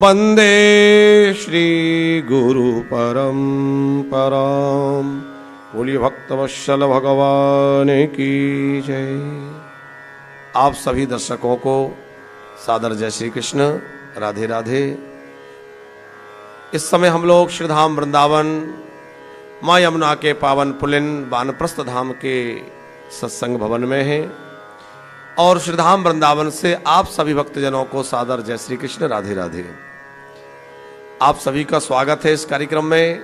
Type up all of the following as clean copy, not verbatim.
वंदे श्री गुरु परंपराम। बोलिए भक्तवत्सल भगवान की जय। आप सभी दर्शकों को सादर जय श्री कृष्ण, राधे राधे। इस समय हम लोग श्रीधाम वृंदावन माँ यमुना के पावन पुलिन वानप्रस्थ धाम के सत्संग भवन में हैं और श्रीधाम वृंदावन से आप सभी भक्तजनों को सादर जय श्री कृष्ण, राधे राधे। आप सभी का स्वागत है इस कार्यक्रम में।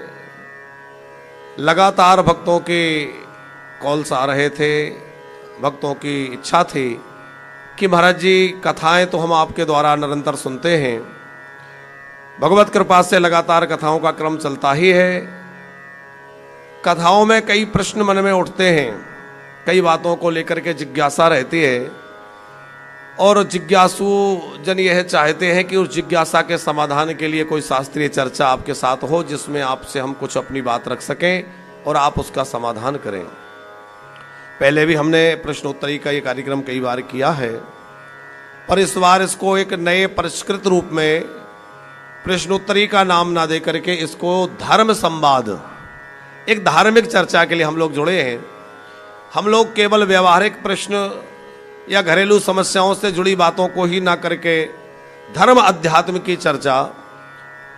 लगातार भक्तों के कॉल्स आ रहे थे, भक्तों की इच्छा थी कि महाराज जी कथाएं तो हम आपके द्वारा निरंतर सुनते हैं, भगवत कृपा से लगातार कथाओं का क्रम चलता ही है। कथाओं में कई प्रश्न मन में उठते हैं, कई बातों को लेकर के जिज्ञासा रहती है और जिज्ञासु जन यह चाहते हैं कि उस जिज्ञासा के समाधान के लिए कोई शास्त्रीय चर्चा आपके साथ हो, जिसमें आपसे हम कुछ अपनी बात रख सकें और आप उसका समाधान करें। पहले भी हमने प्रश्नोत्तरी का ये कार्यक्रम कई बार किया है, पर इस बार इसको एक नए परिष्कृत रूप में प्रश्नोत्तरी का नाम ना दे करके इसको धर्म संवाद, एक धार्मिक चर्चा के लिए हम लोग जुड़े हैं। हम लोग केवल व्यवहारिक प्रश्न या घरेलू समस्याओं से जुड़ी बातों को ही ना करके धर्म अध्यात्म की चर्चा,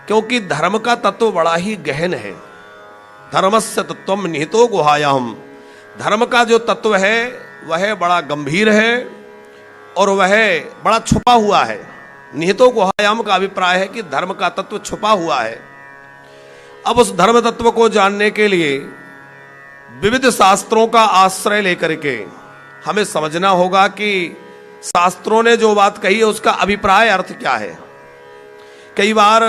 क्योंकि धर्म का तत्व बड़ा ही गहन है। धर्मस्य तत्वम निहितो गुहायाम, धर्म का जो तत्व है वह बड़ा गंभीर है और वह बड़ा छुपा हुआ है। निहितो गुहायाम का अभिप्राय है कि धर्म का तत्व छुपा हुआ है। अब उस धर्म तत्व को जानने के लिए विविध शास्त्रों का आश्रय लेकर के हमें समझना होगा कि शास्त्रों ने जो बात कही है उसका अभिप्राय अर्थ क्या है। कई बार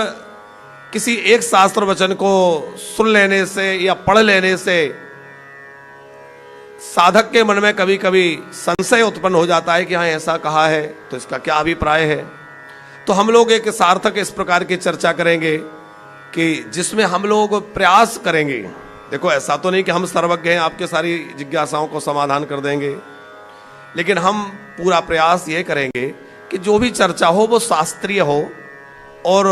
किसी एक शास्त्र वचन को सुन लेने से या पढ़ लेने से साधक के मन में कभी कभी संशय उत्पन्न हो जाता है कि हाँ ऐसा कहा है तो इसका क्या अभिप्राय है। तो हम लोग एक सार्थक इस प्रकार की चर्चा करेंगे कि जिसमें हम लोग प्रयास करेंगे। देखो, ऐसा तो नहीं कि हम सर्वज्ञ हैं, आपके सारी जिज्ञासाओं को समाधान कर देंगे, लेकिन हम पूरा प्रयास ये करेंगे कि जो भी चर्चा हो वो शास्त्रीय हो। और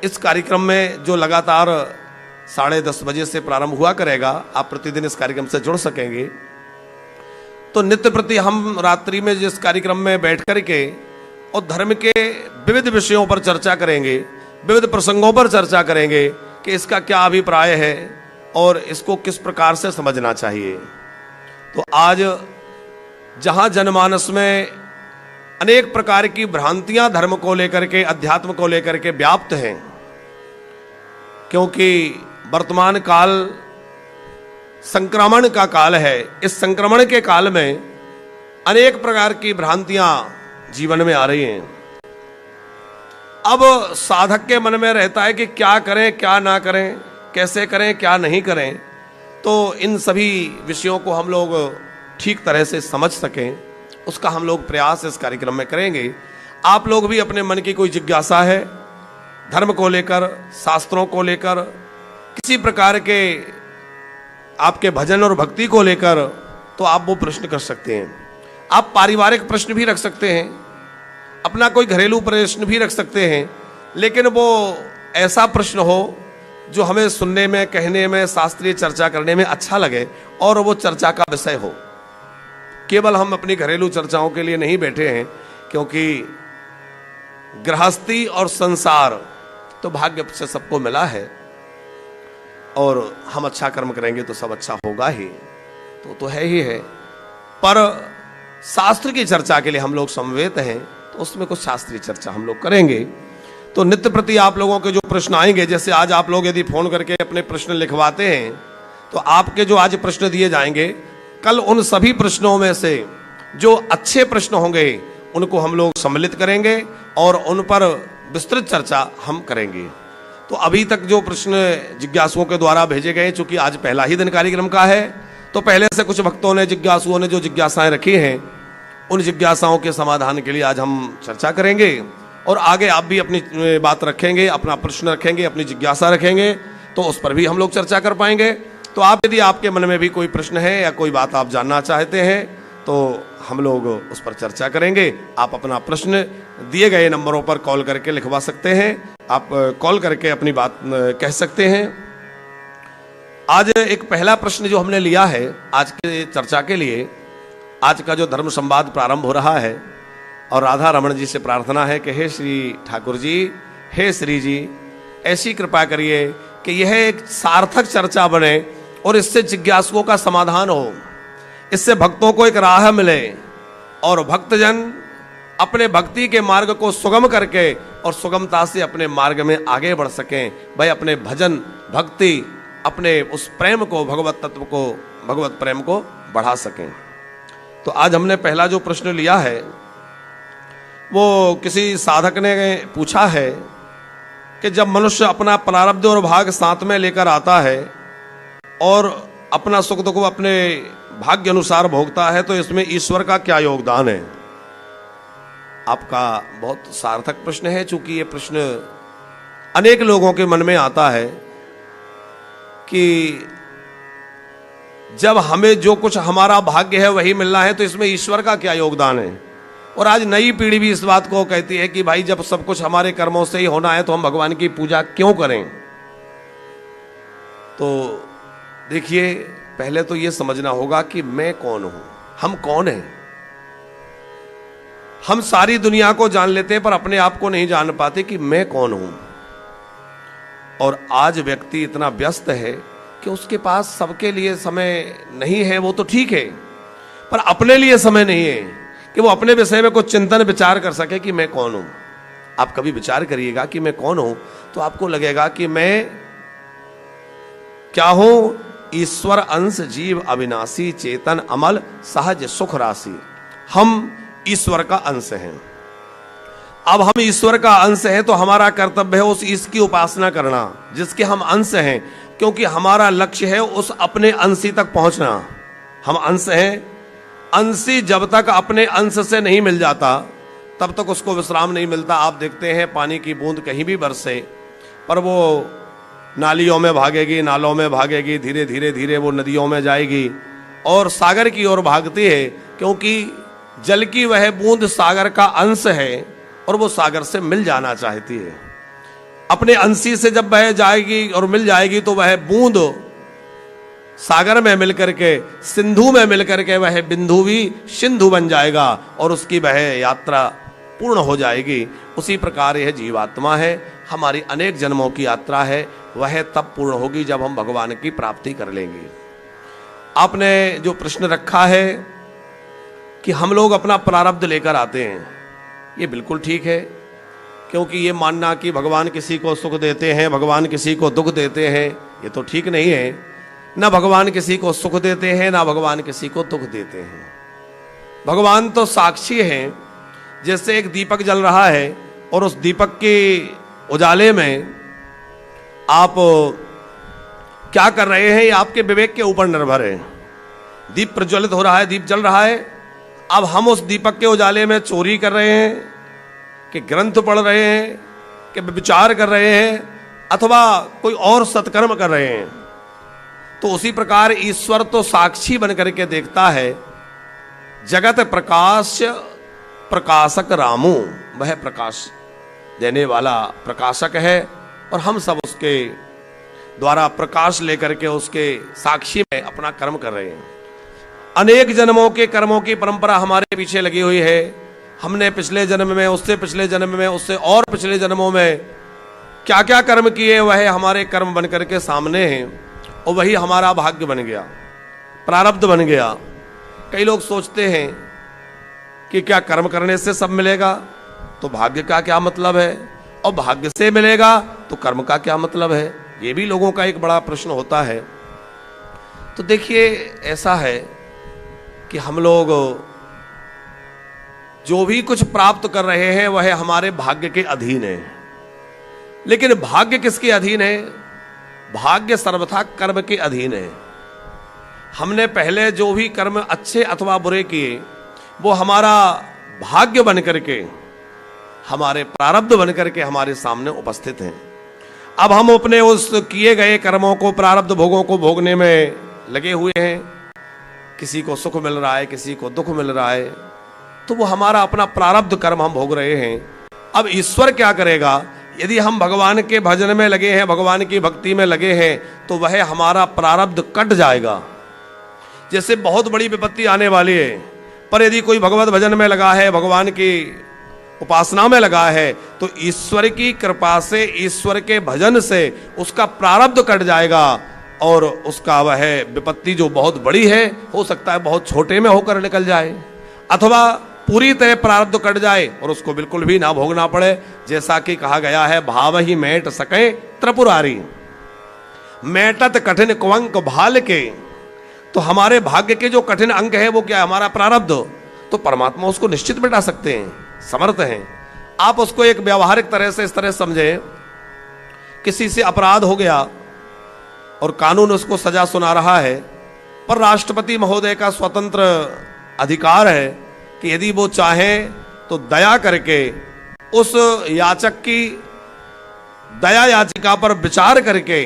इस कार्यक्रम में जो लगातार 10:30 बजे से प्रारंभ हुआ करेगा, आप प्रतिदिन इस कार्यक्रम से जुड़ सकेंगे। तो नित्य प्रति हम रात्रि में जिस कार्यक्रम में बैठ करके और धर्म के विविध विषयों पर चर्चा करेंगे, विविध प्रसंगों पर चर्चा करेंगे कि इसका क्या अभिप्राय है और इसको किस प्रकार से समझना चाहिए। तो आज जहां जनमानस में अनेक प्रकार की भ्रांतियां धर्म को लेकर के, अध्यात्म को लेकर के व्याप्त हैं, क्योंकि वर्तमान काल संक्रमण का काल है। इस संक्रमण के काल में अनेक प्रकार की भ्रांतियां जीवन में आ रही हैं। अब साधक के मन में रहता है कि क्या करें क्या ना करें, कैसे करें क्या नहीं करें। तो इन सभी विषयों को हम लोग ठीक तरह से समझ सकें, उसका हम लोग प्रयास इस कार्यक्रम में करेंगे। आप लोग भी अपने मन की कोई जिज्ञासा है धर्म को लेकर, शास्त्रों को लेकर, किसी प्रकार के आपके भजन और भक्ति को लेकर, तो आप वो प्रश्न कर सकते हैं। आप पारिवारिक प्रश्न भी रख सकते हैं, अपना कोई घरेलू प्रश्न भी रख सकते हैं, लेकिन वो ऐसा प्रश्न हो जो हमें सुनने में, कहने में, शास्त्रीय चर्चा करने में अच्छा लगे और वो चर्चा का विषय हो। केवल हम अपनी घरेलू चर्चाओं के लिए नहीं बैठे हैं, क्योंकि गृहस्थी और संसार तो भाग्य से सबको मिला है और हम अच्छा कर्म करेंगे तो सब अच्छा होगा ही, तो है ही है। पर शास्त्र की चर्चा के लिए हम लोग समवेत हैं, तो उसमें कुछ शास्त्रीय चर्चा हम लोग करेंगे। तो नित्य प्रति आप लोगों के जो प्रश्न आएंगे, जैसे आज आप लोग यदि फोन करके अपने प्रश्न लिखवाते हैं, तो आपके जो आज प्रश्न दिए जाएंगे, कल उन सभी प्रश्नों में से जो अच्छे प्रश्न होंगे उनको हम लोग सम्मिलित करेंगे और उन पर विस्तृत चर्चा हम करेंगे। तो अभी तक जो प्रश्न जिज्ञासुओं के द्वारा भेजे गए, चूंकि आज पहला ही दिन कार्यक्रम का है, तो पहले से कुछ भक्तों ने, जिज्ञासुओं ने जो जिज्ञासाएं रखी हैं, उन जिज्ञासाओं के समाधान के लिए आज हम चर्चा करेंगे। और आगे आप भी अपनी बात रखेंगे, अपना प्रश्न रखेंगे, अपनी जिज्ञासा रखेंगे, तो उस पर भी हम लोग चर्चा कर पाएंगे। तो आप, यदि आपके मन में भी कोई प्रश्न है या कोई बात आप जानना चाहते हैं, तो हम लोग उस पर चर्चा करेंगे। आप अपना प्रश्न दिए गए नंबरों पर कॉल करके लिखवा सकते हैं, आप कॉल करके अपनी बात कह सकते हैं। आज एक पहला प्रश्न जो हमने लिया है आज के चर्चा के लिए, आज का जो धर्म संवाद प्रारंभ हो रहा है, और राधा रमन जी से प्रार्थना है कि हे श्री ठाकुर जी, हे श्री जी, ऐसी कृपा करिए कि यह एक सार्थक चर्चा बने और इससे जिज्ञासुओं का समाधान हो, इससे भक्तों को एक राह मिले और भक्तजन अपने भक्ति के मार्ग को सुगम करके और सुगमता से अपने मार्ग में आगे बढ़ सकें। भाई अपने भजन भक्ति, अपने उस प्रेम को, भगवत तत्व को, भगवत प्रेम को बढ़ा सकें। तो आज हमने पहला जो प्रश्न लिया है वो किसी साधक ने पूछा है कि जब मनुष्य अपना प्रारब्ध और भाग साथ में लेकर आता है और अपना सुख दुख अपने भाग्य अनुसार भोगता है, तो इसमें ईश्वर का क्या योगदान है। आपका बहुत सार्थक प्रश्न है, चूंकि ये प्रश्न अनेक लोगों के मन में आता है कि जब हमें जो कुछ हमारा भाग्य है वही मिलना है, तो इसमें ईश्वर का क्या योगदान है। और आज नई पीढ़ी भी इस बात को कहती है कि भाई जब सब कुछ हमारे कर्मों से ही होना है तो हम भगवान की पूजा क्यों करें। तो देखिए, पहले तो यह समझना होगा कि मैं कौन हूं, हम कौन हैं। हम सारी दुनिया को जान लेते हैं पर अपने आप को नहीं जान पाते कि मैं कौन हूं। और आज व्यक्ति इतना व्यस्त है कि उसके पास सबके लिए समय नहीं है, वो तो ठीक है, पर अपने लिए समय नहीं है कि वो अपने विषय में कुछ चिंतन विचार कर सके कि मैं कौन हूं। आप कभी विचार करिएगा कि मैं कौन हूं, तो आपको लगेगा कि मैं क्या हूं। ईश्वर अंश जीव अविनाशी चेतन अमल सहज सुख राशि। हम ईश्वर का अंश हैं। अब हम ईश्वर का अंश हैं तो हमारा कर्तव्य है उस ईश की उपासना करना जिसके हम अंश हैं, क्योंकि हमारा लक्ष्य है उस अपने अंशी तक पहुंचना। हम अंश हैं, अंशी जब तक अपने अंश से नहीं मिल जाता तब तक उसको विश्राम नहीं मिलता। आप देखते हैं पानी की बूंद कहीं भी बरसे पर वो नालियों में भागेगी, नालों में भागेगी, धीरे धीरे धीरे वो नदियों में जाएगी और सागर की ओर भागती है, क्योंकि जल की वह बूंद सागर का अंश है और वो सागर से मिल जाना चाहती है। अपने अंशी से जब वह जाएगी और मिल जाएगी तो वह बूंद सागर में मिलकर के, सिंधु में मिलकर के वह बिंदु भी सिंधु बन जाएगा और उसकी वह यात्रा पूर्ण हो जाएगी। उसी प्रकार यह जीवात्मा है, हमारी अनेक जन्मों की यात्रा है, वह तब पूर्ण होगी जब हम भगवान की प्राप्ति कर लेंगे। आपने जो प्रश्न रखा है कि हम लोग अपना प्रारब्ध लेकर आते हैं, ये बिल्कुल ठीक है, क्योंकि ये मानना कि भगवान किसी को सुख देते हैं, भगवान किसी को दुख देते हैं, ये तो ठीक नहीं है। ना भगवान किसी को सुख देते हैं, ना भगवान किसी को दुख देते हैं। भगवान तो साक्षी हैं। जैसे एक दीपक जल रहा है और उस दीपक के उजाले में आप क्या कर रहे हैं, ये आपके विवेक के ऊपर निर्भर है। दीप प्रज्वलित हो रहा है, दीप जल रहा है, अब हम उस दीपक के उजाले में चोरी कर रहे हैं कि ग्रंथ पढ़ रहे हैं कि विचार कर रहे हैं अथवा कोई और सत्कर्म कर रहे हैं। तो उसी प्रकार ईश्वर तो साक्षी बन करके देखता है। जगत प्रकाश प्रकाशक रामू, वह प्रकाश देने वाला प्रकाशक है और हम सब उसके द्वारा प्रकाश लेकर के उसके साक्षी में अपना कर्म कर रहे हैं। अनेक जन्मों के कर्मों की परंपरा हमारे पीछे लगी हुई है। हमने पिछले जन्म में, उससे पिछले जन्म में, उससे और पिछले जन्मों में क्या क्या कर्म किए, वह हमारे कर्म बन करके सामने हैं और वही हमारा भाग्य बन गया, प्रारब्ध बन गया। कई लोग सोचते हैं कि क्या कर्म करने से सब मिलेगा, तो भाग्य का क्या मतलब है, और भाग्य से मिलेगा तो कर्म का क्या मतलब है। ये भी लोगों का एक बड़ा प्रश्न होता है। तो देखिए, ऐसा है कि हम लोग जो भी कुछ प्राप्त कर रहे हैं वह हमारे भाग्य के अधीन है। लेकिन भाग्य किसके अधीन है? भाग्य सर्वथा कर्म के अधीन है। हमने पहले जो भी कर्म अच्छे अथवा बुरे किए वो हमारा भाग्य बन करके, हमारे प्रारब्ध बन करके हमारे सामने उपस्थित हैं। अब हम अपने उस किए गए कर्मों को, प्रारब्ध भोगों को भोगने में लगे हुए हैं। किसी को सुख मिल रहा है, किसी को दुख मिल रहा है, तो वो हमारा अपना प्रारब्ध कर्म हम भोग रहे हैं। अब ईश्वर क्या करेगा? यदि हम भगवान के भजन में लगे हैं, भगवान की भक्ति में लगे हैं, तो वह हमारा प्रारब्ध कट जाएगा। जैसे बहुत बड़ी विपत्ति आने वाली है, पर यदि कोई भगवत भजन में लगा है, भगवान की उपासना में लगा है, तो ईश्वर की कृपा से, ईश्वर के भजन से उसका प्रारब्ध कट जाएगा और उसका वह विपत्ति जो बहुत बड़ी है, हो सकता है बहुत छोटे में होकर निकल जाए, अथवा पूरी तरह प्रारब्ध कट जाए और उसको बिल्कुल भी ना भोगना पड़े। जैसा कि कहा गया है, भाव ही मेट सके त्रिपुरारी, मेटत कठिन कुअंक भाल के। तो हमारे भाग्य के जो कठिन अंक है वो क्या है? हमारा प्रारब्ध। तो परमात्मा उसको निश्चित मिटा सकते हैं, समर्थ हैं। आप उसको एक व्यवहारिक तरह से इस तरह समझे, किसी से अपराध हो गया और कानून उसको सजा सुना रहा है, पर राष्ट्रपति महोदय का स्वतंत्र अधिकार है कि यदि वो चाहे तो दया करके उस याचक की दया याचिका पर विचार करके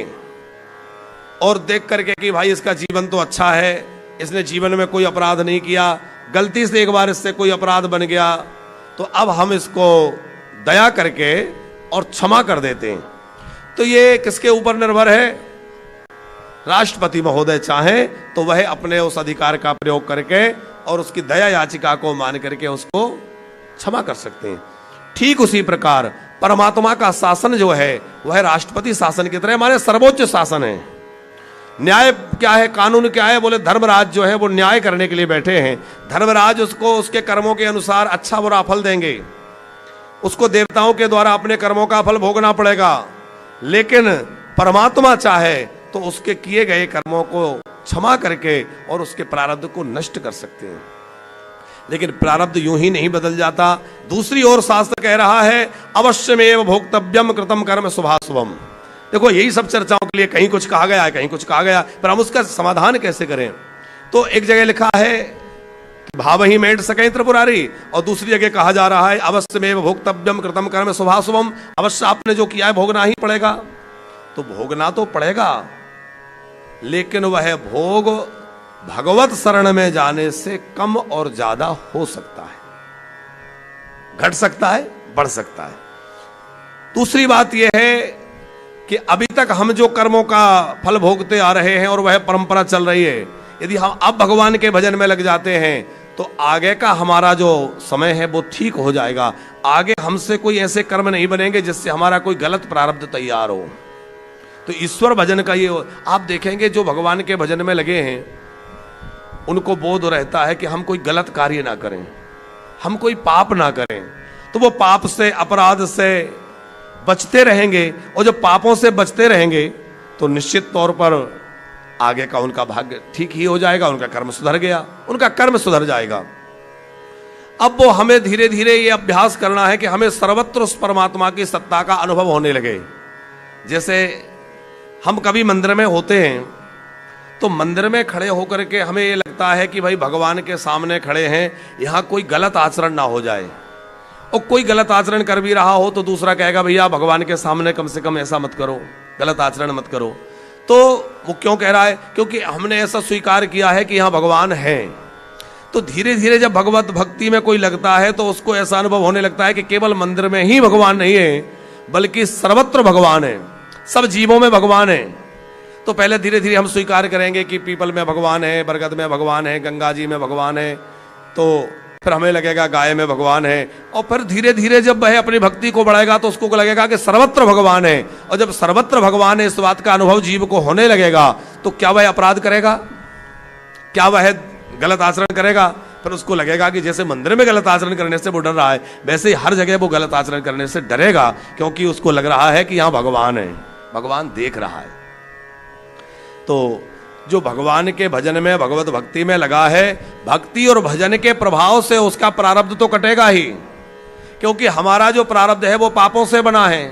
और देख करके कि भाई इसका जीवन तो अच्छा है, इसने जीवन में कोई अपराध नहीं किया, गलती से एक बार इससे कोई अपराध बन गया, तो अब हम इसको दया करके और क्षमा कर देते हैं। तो ये किसके ऊपर निर्भर है? राष्ट्रपति महोदय चाहे तो वह अपने उस अधिकार का प्रयोग करके और उसकी दया याचिका को मान करके उसको क्षमा कर सकते हैं। ठीक उसी प्रकार परमात्मा का शासन जो है वह राष्ट्रपति शासन की तरह हमारे सर्वोच्च शासन है। न्याय क्या है, कानून क्या है? बोले धर्मराज जो है वो न्याय करने के लिए बैठे हैं। धर्मराज उसको उसके कर्मों के अनुसार अच्छा बुरा फल देंगे, उसको देवताओं के द्वारा अपने कर्मों का फल भोगना पड़ेगा, लेकिन परमात्मा चाहे तो उसके किए गए कर्मों को क्षमा करके और उसके प्रारब्ध को नष्ट कर सकते हैं। लेकिन प्रारब्ध यूं ही नहीं बदल जाता। दूसरी ओर शास्त्र कह रहा है, अवश्यमेव भोक्तव्यम कृतम कर्म शुभाशुभम। देखो, यही सब चर्चाओं के लिए कहीं कुछ कहा गया है, कहीं कुछ कहा गया, पर हम उसका समाधान कैसे करें? तो एक जगह लिखा है कि भाव ही मेट सके त्रिपुरारी, और दूसरी जगह कहा जा रहा है अवश्यमेव भोक्तव्यम कृतम कर्म शुभाशुभम। अवश्य आपने जो किया है भोगना ही पड़ेगा। तो भोगना तो पड़ेगा, लेकिन वह भोग भगवत शरण में जाने से कम और ज्यादा हो सकता है, घट सकता है, बढ़ सकता है। दूसरी बात यह है कि अभी तक हम जो कर्मों का फल भोगते आ रहे हैं और वह परंपरा चल रही है, यदि हम अब भगवान के भजन में लग जाते हैं तो आगे का हमारा जो समय है वो ठीक हो जाएगा। आगे हमसे कोई ऐसे कर्म नहीं बनेंगे जिससे हमारा कोई गलत प्रारब्ध तैयार हो। तो ईश्वर भजन का ये आप देखेंगे, जो भगवान के भजन में लगे हैं उनको बोध रहता है कि हम कोई गलत कार्य ना करें, हम कोई पाप ना करें, तो वो पाप से, अपराध से बचते रहेंगे। और जब पापों से बचते रहेंगे तो निश्चित तौर पर आगे का उनका भाग्य ठीक ही हो जाएगा, उनका कर्म सुधर गया, उनका कर्म सुधर जाएगा। अब वो हमें धीरे धीरे ये अभ्यास करना है कि हमें सर्वत्र उस परमात्मा की सत्ता का अनुभव होने लगे। जैसे हम कभी मंदिर में होते हैं तो मंदिर में खड़े होकर के हमें ये लगता है कि भाई भगवान के सामने खड़े हैं, यहाँ कोई गलत आचरण ना हो जाए। और कोई गलत आचरण कर भी रहा हो तो दूसरा कहेगा भैया भगवान के सामने कम से कम ऐसा मत करो, गलत आचरण मत करो। तो वो क्यों कह रहा है? क्योंकि हमने ऐसा स्वीकार किया है कि यहाँ भगवान है। तो धीरे धीरे जब भगवत भक्ति में कोई लगता है तो उसको ऐसा अनुभव होने लगता है कि केवल मंदिर में ही भगवान नहीं है, बल्कि सर्वत्र भगवान है, सब जीवों में भगवान है। तो पहले धीरे धीरे हम स्वीकार करेंगे कि पीपल में भगवान है, बरगद में भगवान है, गंगा जी में भगवान है, तो फिर हमें लगेगा गाय में भगवान है। और फिर धीरे धीरे जब वह अपनी भक्ति को बढ़ाएगा तो उसको लगेगा कि सर्वत्र भगवान है। और जब सर्वत्र भगवान है, इस बात का अनुभव जीव को होने लगेगा, तो क्या वह अपराध करेगा? क्या वह गलत आचरण करेगा? फिर उसको लगेगा कि जैसे मंदिर में गलत आचरण करने से वो डर रहा है, वैसे ही हर जगह वो गलत आचरण करने से डरेगा, क्योंकि उसको लग रहा है कि यहाँ भगवान है, भगवान देख रहा है। तो जो भगवान के भजन में, भगवत भक्ति में लगा है, भक्ति और भजन के प्रभाव से उसका प्रारब्ध तो कटेगा ही, क्योंकि हमारा जो प्रारब्ध है वो पापों से बना है,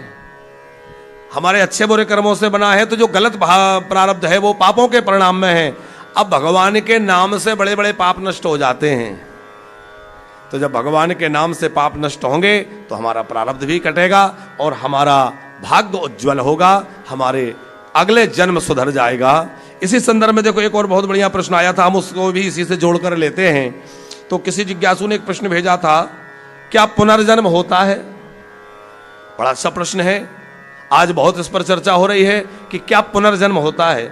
हमारे अच्छे बुरे कर्मों से बना है। तो जो गलत प्रारब्ध है वो पापों के परिणाम में है। अब भगवान के नाम से बड़े बड़े पाप नष्ट हो जाते हैं। तो जब भगवान के नाम से पाप नष्ट होंगे तो हमारा प्रारब्ध भी कटेगा और हमारा भाग्य उज्ज्वल होगा, हमारे अगले जन्म सुधर जाएगा। इसी संदर्भ में देखो एक और बहुत बढ़िया प्रश्न आया था, हम उसको भी इसी से जोड़कर लेते हैं। तो किसी जिज्ञासु ने एक प्रश्न भेजा था, क्या पुनर्जन्म होता है? बड़ा अच्छा प्रश्न है। आज बहुत इस पर चर्चा हो रही है कि क्या पुनर्जन्म होता है।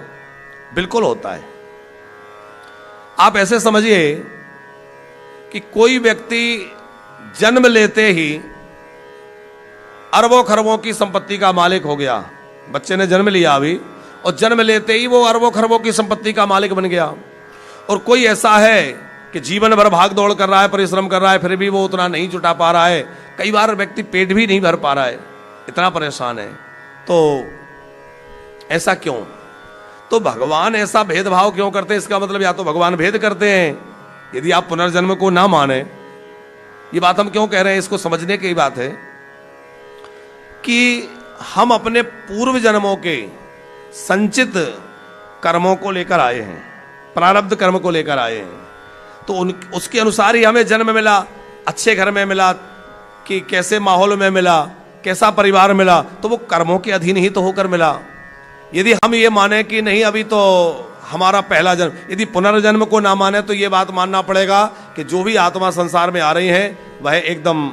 बिल्कुल होता है। आप ऐसे समझिए कि कोई व्यक्ति जन्म लेते ही अरबों खरबों की संपत्ति का मालिक हो गया। बच्चे ने जन्म लिया अभी, और जन्म लेते ही वो अरबों खरबों की संपत्ति का मालिक बन गया। और कोई ऐसा है कि जीवन भर भाग दौड़ कर रहा है, परिश्रम कर रहा है, फिर भी वो उतना नहीं जुटा पा रहा है। कई बार व्यक्ति पेट भी नहीं भर पा रहा है, इतना परेशान है। तो ऐसा क्यों? तो भगवान ऐसा भेदभाव क्यों करते हैं? इसका मतलब या तो भगवान भेद करते हैं, यदि आप पुनर्जन्म को ना माने। ये बात हम क्यों कह रहे हैं, इसको समझने की बात है कि हम अपने पूर्व जन्मों के संचित कर्मों को लेकर आए हैं, प्रारब्ध कर्म को लेकर आए हैं। तो उसके अनुसार ही हमें जन्म मिला। अच्छे घर में मिला कि कैसे माहौल में मिला, कैसा परिवार मिला, तो वो कर्मों के अधीन ही तो होकर मिला। यदि हम ये माने कि नहीं अभी तो हमारा पहला जन्म, यदि पुनर्जन्म को ना माने तो ये बात मानना पड़ेगा कि जो भी आत्मा संसार में आ रही है वह एकदम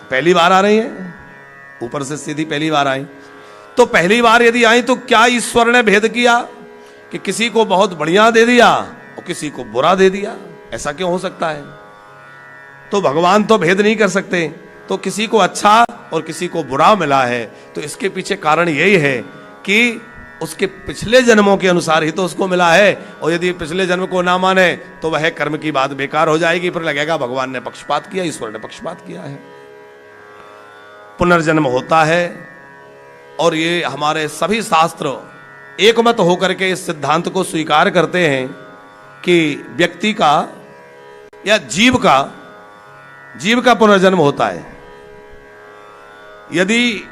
पहली बार आ रही है, ऊपर से सीधी पहली बार आई। तो पहली बार यदि आई तो क्या ईश्वर ने भेद किया कि किसी को बहुत बढ़िया दे दिया और किसी को बुरा दे दिया? ऐसा क्यों हो सकता है? तो भगवान तो भेद नहीं कर सकते। तो किसी को अच्छा और किसी को बुरा मिला है, तो इसके पीछे कारण यही है कि उसके पिछले जन्मों के अनुसार ही तो उसको मिला है। और यदि पिछले जन्म को ना माने तो वह कर्म की बात बेकार हो जाएगी, फिर लगेगा भगवान ने पक्षपात किया, ईश्वर ने पक्षपात किया है। पुनर्जन्म होता है, और ये हमारे सभी शास्त्र एकमत होकर के इस सिद्धांत को स्वीकार करते हैं कि व्यक्ति का या जीव का पुनर्जन्म होता है। यदि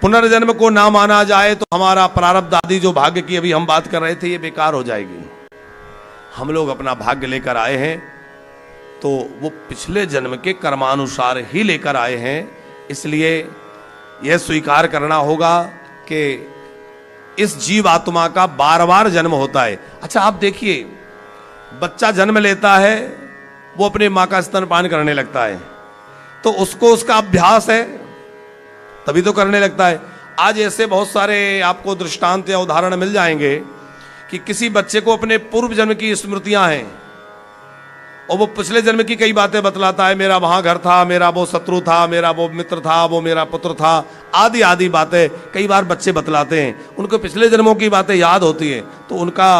पुनर्जन्म को ना माना जाए तो हमारा प्रारब्ध आदि जो भाग्य की अभी हम बात कर रहे थे ये बेकार हो जाएगी। हम लोग अपना भाग्य लेकर आए हैं तो वो पिछले जन्म के कर्मानुसार ही लेकर आए हैं। इसलिए यह स्वीकार करना होगा कि इस जीव आत्मा का बार बार जन्म होता है। अच्छा आप देखिए, बच्चा जन्म लेता है, वो अपने माँ का स्तनपान करने लगता है, तो उसको उसका अभ्यास है तभी तो करने लगता है। आज ऐसे बहुत सारे आपको दृष्टांत या उदाहरण मिल जाएंगे कि किसी बच्चे को अपने पूर्व जन्म की स्मृतियां हैं और वो पिछले जन्म की कई बातें बतलाता है। मेरा वहां घर था, मेरा वो शत्रु था, मेरा वो मित्र था, वो मेरा पुत्र था, आदि आदि बातें कई बार बच्चे बतलाते हैं। उनको पिछले जन्मों की बातें याद होती है, तो उनका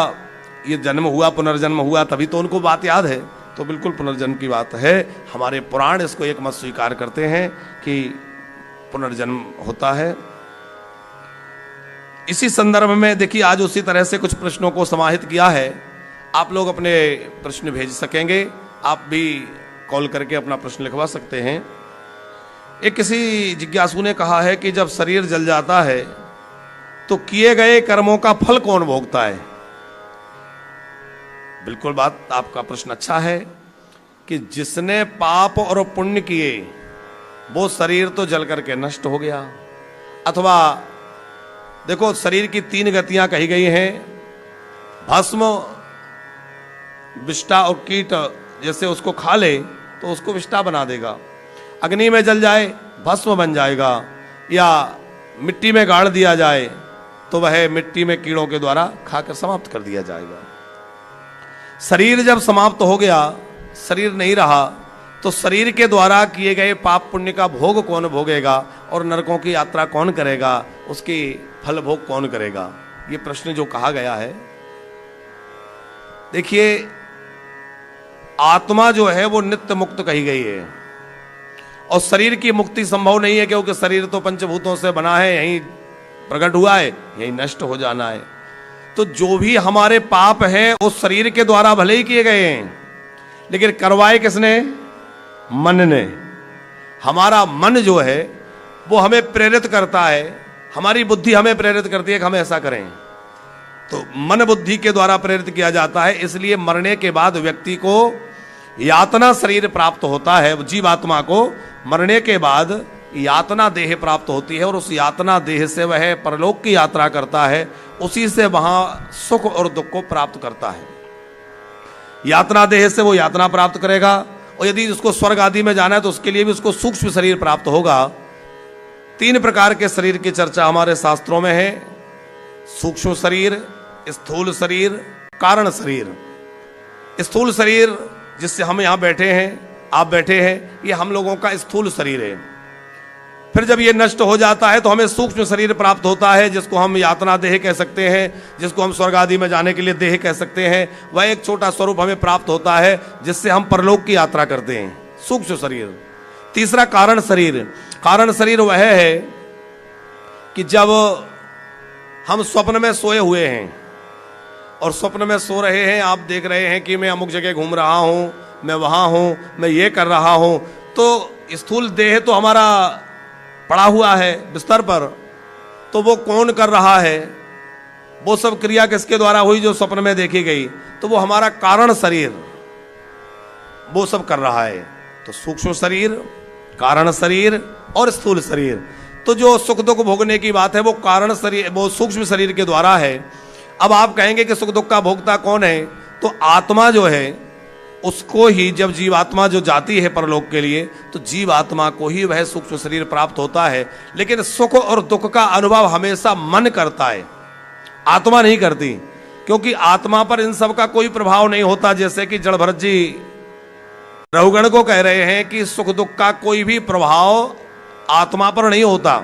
ये जन्म हुआ, पुनर्जन्म हुआ, तभी तो उनको बात याद है। तो बिल्कुल पुनर्जन्म की बात है। हमारे पुराण इसको एक मत स्वीकार करते हैं कि पुनर्जन्म होता है। इसी संदर्भ में देखिए, आज उसी तरह से कुछ प्रश्नों को समाहित किया है। आप लोग अपने प्रश्न भेज सकेंगे, आप भी कॉल करके अपना प्रश्न लिखवा सकते हैं। एक किसी जिज्ञासु ने कहा है कि जब शरीर जल जाता है तो किए गए कर्मों का फल कौन भोगता है? बिल्कुल बात, आपका प्रश्न अच्छा है कि जिसने पाप और पुण्य किए वो शरीर तो जल करके नष्ट हो गया। अथवा देखो, शरीर की 3 गतियां कही गई हैं। भस्म, विष्ठा और कीट, जैसे उसको खा ले तो उसको विष्ठा बना देगा, अग्नि में जल जाए भस्म बन जाएगा, या मिट्टी में गाड़ दिया जाए तो वह मिट्टी में कीड़ों के द्वारा खाकर समाप्त कर दिया जाएगा। शरीर जब समाप्त हो गया, शरीर नहीं रहा, तो शरीर के द्वारा किए गए पाप पुण्य का भोग कौन भोगेगा और नरकों की यात्रा कौन करेगा, उसकी फल भोग कौन करेगा? ये प्रश्न जो कहा गया है, देखिए आत्मा जो है वो नित्य मुक्त कही गई है और शरीर की मुक्ति संभव नहीं है, क्योंकि शरीर तो पंचभूतों से बना है, यहीं प्रकट हुआ है, यहीं नष्ट हो जाना है। तो जो भी हमारे पाप हैं उस शरीर के द्वारा भले ही किए गए हैं, लेकिन करवाए किसने? मन ने। हमारा मन जो है वो हमें प्रेरित करता है, हमारी बुद्धि हमें प्रेरित करती है कि हम ऐसा करें। तो मन बुद्धि के द्वारा प्रेरित किया जाता है। इसलिए मरने के बाद व्यक्ति को यातना शरीर प्राप्त होता है। जीवात्मा को मरने के बाद यातना देह प्राप्त होती है और उस यातना देह से वह परलोक की यात्रा करता है, उसी से वहां सुख और दुख को प्राप्त करता है। यातना देह से वो यातना प्राप्त करेगा, और यदि उसको स्वर्ग आदि में जाना है तो उसके लिए भी उसको सूक्ष्म शरीर प्राप्त होगा। 3 प्रकार के शरीर की चर्चा हमारे शास्त्रों में है, सूक्ष्म शरीर, स्थूल शरीर, कारण शरीर। स्थूल शरीर जिससे हम यहां बैठे हैं, आप बैठे हैं, ये हम लोगों का स्थूल शरीर है। फिर जब ये नष्ट हो जाता है तो हमें सूक्ष्म शरीर प्राप्त होता है, जिसको हम यातना देह कह सकते हैं, जिसको हम स्वर्ग आदि में जाने के लिए देह कह सकते हैं। वह एक छोटा स्वरूप हमें प्राप्त होता है जिससे हम परलोक की यात्रा करते हैं, सूक्ष्म शरीर। तीसरा कारण शरीर। कारण शरीर वह है कि जब हम स्वप्न में सोए हुए हैं और स्वप्न में सो रहे हैं, आप देख रहे हैं कि मैं अमुक जगह घूम रहा हूं, मैं वहां हूं, मैं ये कर रहा हूं, तो स्थूल देह तो हमारा पड़ा हुआ है बिस्तर पर, तो वो कौन कर रहा है, वो सब क्रिया किसके द्वारा हुई जो स्वप्न में देखी गई, तो वो हमारा कारण शरीर वो सब कर रहा है। तो सूक्ष्म शरीर, कारण शरीर और स्थूल शरीर। तो जो सुख दुख भोगने की बात है वो कारण शरीर, वो सूक्ष्म शरीर के द्वारा है। अब आप कहेंगे कि सुख दुख का भोगता कौन है, तो आत्मा जो है उसको ही, जब जीवात्मा जो जाती है परलोक के लिए, तो जीवात्मा को ही वह सूक्ष्म शरीर प्राप्त होता है। लेकिन सुख और दुख का अनुभव हमेशा मन करता है, आत्मा नहीं करती, क्योंकि आत्मा पर इन सब का कोई प्रभाव नहीं होता। जैसे कि जड़ भरत जी रघुगण को कह रहे हैं कि सुख दुख का कोई भी प्रभाव आत्मा पर नहीं होता,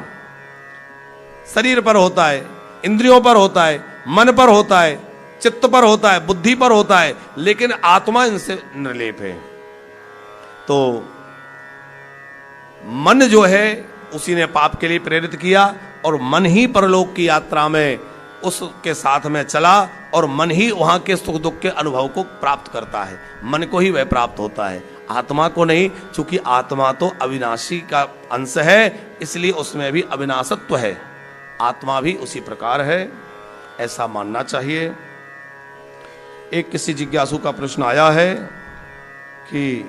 शरीर पर होता है, इंद्रियों पर होता है, मन पर होता है, चित्त पर होता है, बुद्धि पर होता है, लेकिन आत्मा इनसे निर्लेप है। तो मन जो है उसी ने पाप के लिए प्रेरित किया, और मन ही परलोक की यात्रा में उसके साथ में चला, और मन ही वहां के सुख दुख के अनुभव को प्राप्त करता है। मन को ही वह प्राप्त होता है, आत्मा को नहीं, क्योंकि आत्मा तो अविनाशी का अंश है, इसलिए उसमें भी अविनाशत्व है। आत्मा भी उसी प्रकार है, ऐसा मानना चाहिए। एक किसी जिज्ञासु का प्रश्न आया है कि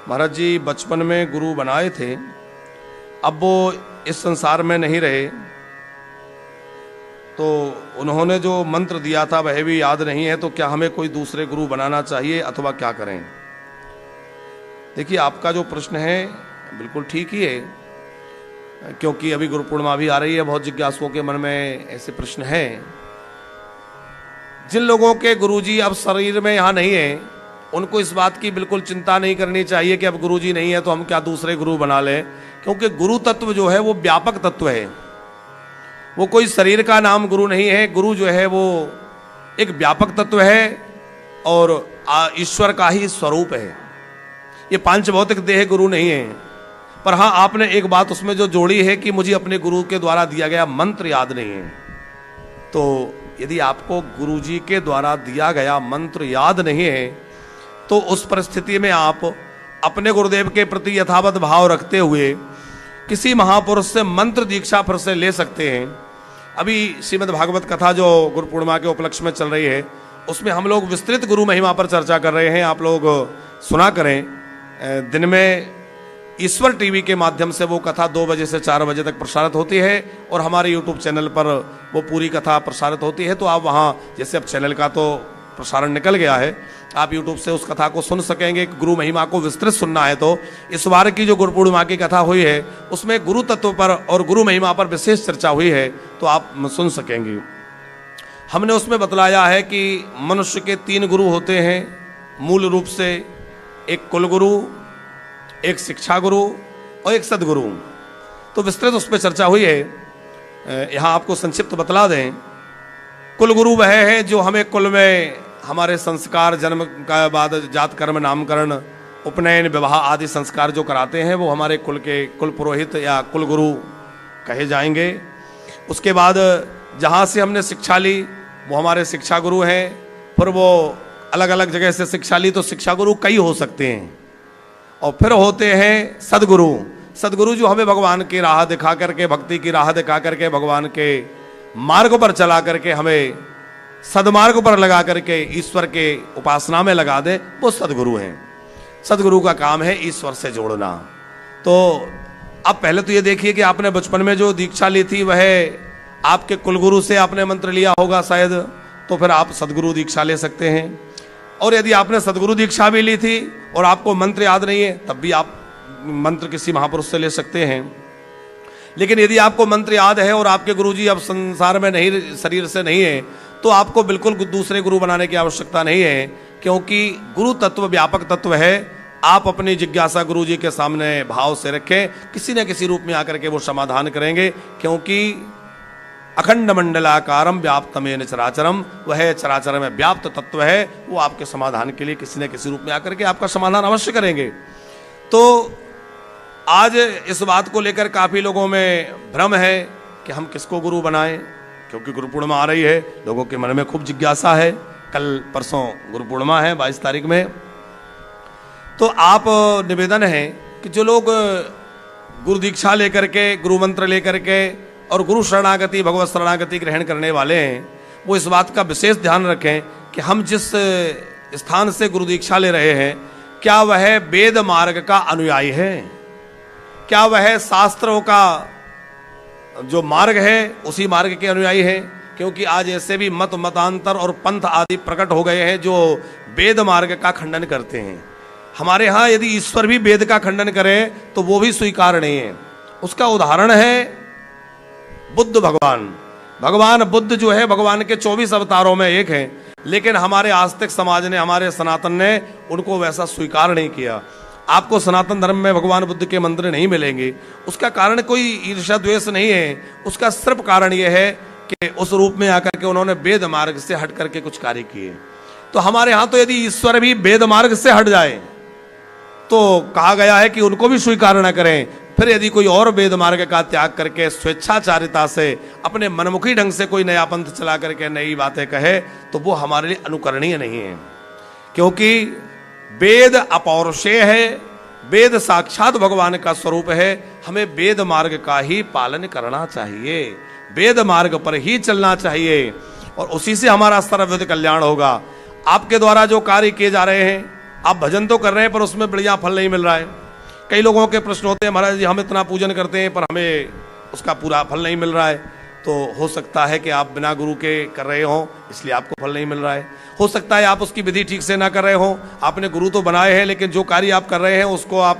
महाराज जी बचपन में गुरु बनाए थे, अब वो इस संसार में नहीं रहे, तो उन्होंने जो मंत्र दिया था वह भी याद नहीं है, तो क्या हमें कोई दूसरे गुरु बनाना चाहिए अथवा क्या करें? देखिए, आपका जो प्रश्न है बिल्कुल ठीक ही है, क्योंकि अभी गुरु पूर्णिमा भी आ रही है, बहुत जिज्ञासुओं के मन में ऐसे प्रश्न हैं। जिन लोगों के गुरुजी अब शरीर में यहाँ नहीं है, उनको इस बात की बिल्कुल चिंता नहीं करनी चाहिए कि अब गुरुजी नहीं है तो हम क्या दूसरे गुरु बना लें, क्योंकि गुरु तत्व जो है वो व्यापक तत्व है, वो कोई शरीर का नाम गुरु नहीं है। गुरु जो है वो एक व्यापक तत्व है और ईश्वर का ही स्वरूप है। ये पांच भौतिक देह गुरु नहीं है। पर हाँ, आपने एक बात उसमें जो जोड़ी है कि मुझे अपने गुरु के द्वारा दिया गया मंत्र याद नहीं है, तो यदि आपको गुरुजी के द्वारा दिया गया मंत्र याद नहीं है तो उस परिस्थिति में आप अपने गुरुदेव के प्रति यथावत भाव रखते हुए किसी महापुरुष से मंत्र दीक्षा फिर से ले सकते हैं। अभी श्रीमद् भागवत कथा जो गुरु पूर्णिमा के उपलक्ष्य में चल रही है, उसमें हम लोग विस्तृत गुरु महिमा पर चर्चा कर रहे हैं। आप लोग सुना करें। दिन में ईश्वर टीवी के माध्यम से वो कथा 2 बजे से 4 बजे तक प्रसारित होती है, और हमारे यूट्यूब चैनल पर वो पूरी कथा प्रसारित होती है। तो आप वहाँ, जैसे अब चैनल का तो प्रसारण निकल गया है, आप यूट्यूब से उस कथा को सुन सकेंगे। गुरु महिमा को विस्तृत सुनना है तो इस बार की जो गुरु पूर्णिमा की कथा हुई है उसमें गुरु तत्व पर और गुरु महिमा पर विशेष चर्चा हुई है, तो आप सुन सकेंगे। हमने उसमें बतलाया है कि मनुष्य के 3 गुरु होते हैं मूल रूप से, एक कुल गुरु, एक शिक्षा गुरु और एक सदगुरु। तो विस्तृत उस पर चर्चा हुई है। यहाँ आपको संक्षिप्त बतला दें। कुल गुरु वह है जो हमें कुल में हमारे संस्कार, जन्म का बाद जात कर्म नामकरण, उपनयन, विवाह आदि संस्कार जो कराते हैं, वो हमारे कुल के कुल पुरोहित या कुल गुरु कहे जाएंगे। उसके बाद जहाँ से हमने शिक्षा ली वो हमारे शिक्षा गुरु हैं। फिर वो अलग अलग जगह से शिक्षा ली तो शिक्षा गुरु कई हो सकते हैं। और फिर होते हैं सदगुरु। सदगुरु जो हमें भगवान की राह दिखा करके, भक्ति की राह दिखा करके, भगवान के मार्ग पर चला करके, हमें सदमार्ग पर लगा करके ईश्वर के उपासना में लगा दे, वो सदगुरु हैं। सदगुरु का काम है ईश्वर से जोड़ना। तो अब पहले तो ये देखिए कि आपने बचपन में जो दीक्षा ली थी वह आपके कुलगुरु से आपने मंत्र लिया होगा शायद, तो फिर आप सदगुरु दीक्षा ले सकते हैं। और यदि आपने सदगुरु दीक्षा भी ली थी और आपको मंत्र याद नहीं है, तब भी आप मंत्र किसी महापुरुष से ले सकते हैं। लेकिन यदि आपको मंत्र याद है और आपके गुरुजी अब संसार में नहीं, शरीर से नहीं है, तो आपको बिल्कुल दूसरे गुरु बनाने की आवश्यकता नहीं है, क्योंकि गुरु तत्व व्यापक तत्व है। आप अपनी जिज्ञासा गुरुजी के सामने भाव से रखें, किसी न किसी रूप में आकर के वो समाधान करेंगे, क्योंकि अखंड मंडलाकारम व्याप्तमेन चराचरम, वह चराचर में व्याप्त तत्व है, वो आपके समाधान के लिए किसी न किसी रूप में आकर के आपका समाधान अवश्य करेंगे। तो आज इस बात को लेकर काफी लोगों में भ्रम है कि हम किसको गुरु बनाएं, क्योंकि गुरु पूर्णिमा आ रही है, लोगों के मन में खूब जिज्ञासा है। कल परसों गुरु पूर्णिमा है 22 तारीख में। तो आप निवेदन है कि जो लोग गुरु दीक्षा लेकर के, गुरु मंत्र लेकर के और गुरु शरणागति, भगवत शरणागति ग्रहण करने वाले हैं, वो इस बात का विशेष ध्यान रखें कि हम जिस स्थान से गुरु दीक्षा ले रहे हैं, क्या वह वेद मार्ग का अनुयायी है, क्या वह शास्त्रों का जो मार्ग है उसी मार्ग के अनुयायी है। क्योंकि आज ऐसे भी मतांतर और पंथ आदि प्रकट हो गए हैं जो वेद मार्ग का खंडन करते हैं। हमारे यहाँ यदि ईश्वर भी वेद का खंडन करे तो वो भी स्वीकार नहीं है। उसका उदाहरण है बुद्ध भगवान। भगवान बुद्ध जो है भगवान के 24 अवतारों में एक है, लेकिन हमारे आस्तिक समाज ने, हमारे सनातन ने उनको वैसा स्वीकार नहीं किया। आपको सनातन धर्म में भगवान बुद्ध के मंत्र नहीं मिलेंगे। उसका कारण कोई ईर्ष्या द्वेष नहीं है, उसका सिर्फ कारण यह है कि उस रूप में आकर के उन्होंने वेद मार्ग से हट करके कुछ कार्य किए। तो हमारे यहाँ तो यदि ईश्वर भी वेद मार्ग से हट जाए तो कहा गया है कि उनको भी स्वीकार न करें। फिर यदि कोई और वेद मार्ग का त्याग करके स्वेच्छाचारिता से अपने मनमुखी ढंग से कोई नया पंथ चला करके नई बातें कहे तो वो हमारे लिए अनुकरणीय नहीं है। क्योंकि वेद अपौरुषेय है, वेद साक्षात भगवान का स्वरूप है। हमें वेद मार्ग का ही पालन करना चाहिए, वेद मार्ग पर ही चलना चाहिए, और उसी से हमारा सर्वविध कल्याण होगा। आपके द्वारा जो कार्य किए जा रहे हैं, आप भजन तो कर रहे हैं पर उसमें बढ़िया फल नहीं मिल रहा है। कई लोगों के प्रश्न होते हैं, महाराज जी हम इतना पूजन करते हैं पर हमें उसका पूरा फल नहीं मिल रहा है। तो हो सकता है कि आप बिना गुरु के कर रहे हो, इसलिए आपको फल नहीं मिल रहा है। हो सकता है आप उसकी विधि ठीक से ना कर रहे हो। आपने गुरु तो बनाए हैं, लेकिन जो कार्य आप कर रहे हैं उसको आप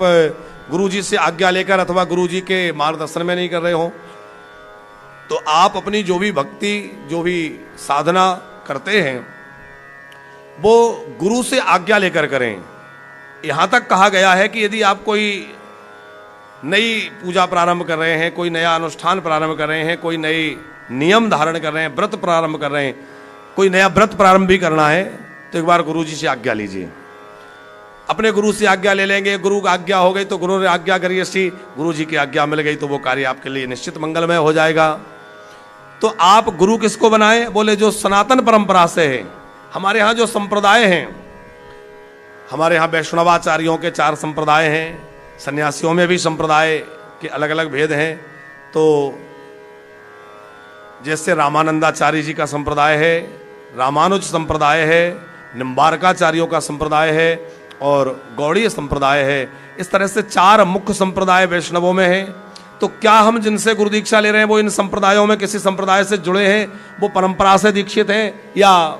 गुरु जी से आज्ञा लेकर अथवा गुरु जी के मार्गदर्शन में नहीं कर रहे हो। तो आप अपनी जो भी भक्ति, जो भी साधना करते हैं, वो गुरु से आज्ञा लेकर करें। यहां तक कहा गया है कि यदि आप कोई नई पूजा प्रारंभ कर रहे हैं, कोई नया अनुष्ठान प्रारंभ कर रहे हैं, कोई नई नियम धारण कर रहे हैं, व्रत प्रारंभ कर रहे हैं, कोई नया व्रत प्रारंभ भी करना है, तो एक बार गुरु जी से आज्ञा लीजिए। अपने गुरु से आज्ञा ले लेंगे, गुरु की आज्ञा हो गई तो गुरु ने आज्ञा करी, ऐसी गुरु जी की आज्ञा मिल गई तो वो कार्य आपके लिए निश्चित मंगलमय हो जाएगा। तो आप गुरु किसको बनाए? बोले जो सनातन परंपरा से है। हमारे यहाँ जो संप्रदाय हैं, हमारे यहाँ वैष्णवाचार्यों के 4 संप्रदाय हैं, सन्यासियों में भी संप्रदाय के अलग अलग भेद हैं। तो जैसे रामानंदाचार्य जी का संप्रदाय है, रामानुज संप्रदाय है, निम्बारकाचार्यों का संप्रदाय है और गौड़ीय संप्रदाय है। इस तरह से 4 मुख्य संप्रदाय वैष्णवों में हैं। तो क्या हम जिनसे गुरु दीक्षा ले रहे हैं वो इन संप्रदायों में किसी संप्रदाय से जुड़े हैं, वो परंपरा से दीक्षित हैं, या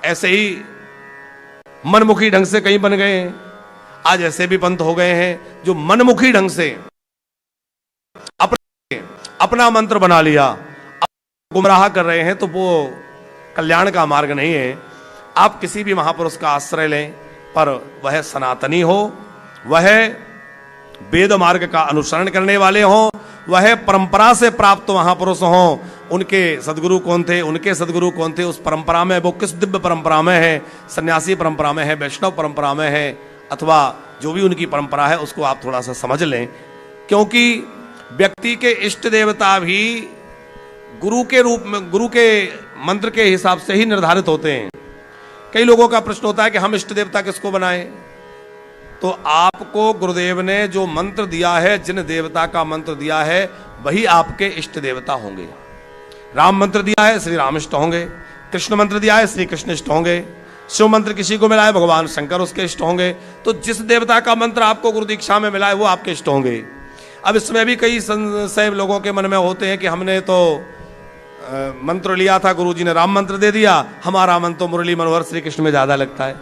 ऐसे ही मनमुखी ढंग से कहीं बन गए हैं? आज ऐसे भी पंथ हो गए हैं जो मनमुखी ढंग से अपना मंत्र बना लिया, गुमराह कर रहे हैं। तो वो कल्याण का मार्ग नहीं है। आप किसी भी महापुरुष का आश्रय लें, पर वह सनातनी हो, वह वेद मार्ग का अनुसरण करने वाले हों, वह परंपरा से प्राप्त महापुरुष हों। उनके सदगुरु कौन थे, उनके सदगुरु कौन थे, उस परंपरा में वो किस दिव्य परंपरा में है, सन्यासी परंपरा में है, वैष्णव परंपरा में है, अथवा जो भी उनकी परंपरा है उसको आप थोड़ा सा समझ लें। क्योंकि व्यक्ति के इष्ट देवता भी गुरु के रूप में, गुरु के मंत्र के हिसाब से ही निर्धारित होते हैं। कई लोगों का प्रश्न होता है कि हम इष्ट देवता किसको बनाएं? तो आपको गुरुदेव ने जो मंत्र दिया है, जिन देवता का मंत्र दिया है, वही आपके इष्ट देवता होंगे। राम मंत्र दिया है, श्री राम इष्ट होंगे। कृष्ण मंत्र दिया है, श्री कृष्ण इष्ट होंगे। शिव मंत्र किसी को मिला है, भगवान शंकर उसके इष्ट होंगे। तो जिस देवता का मंत्र आपको गुरु दीक्षा में मिला है वो आपके इष्ट होंगे। अब इसमें भी कई संशय लोगों के मन में होते हैं कि हमने तो मंत्र लिया था, गुरुजी ने राम मंत्र दे दिया, हमारा मन तो मुरली मनोहर श्री कृष्ण में ज्यादा लगता है।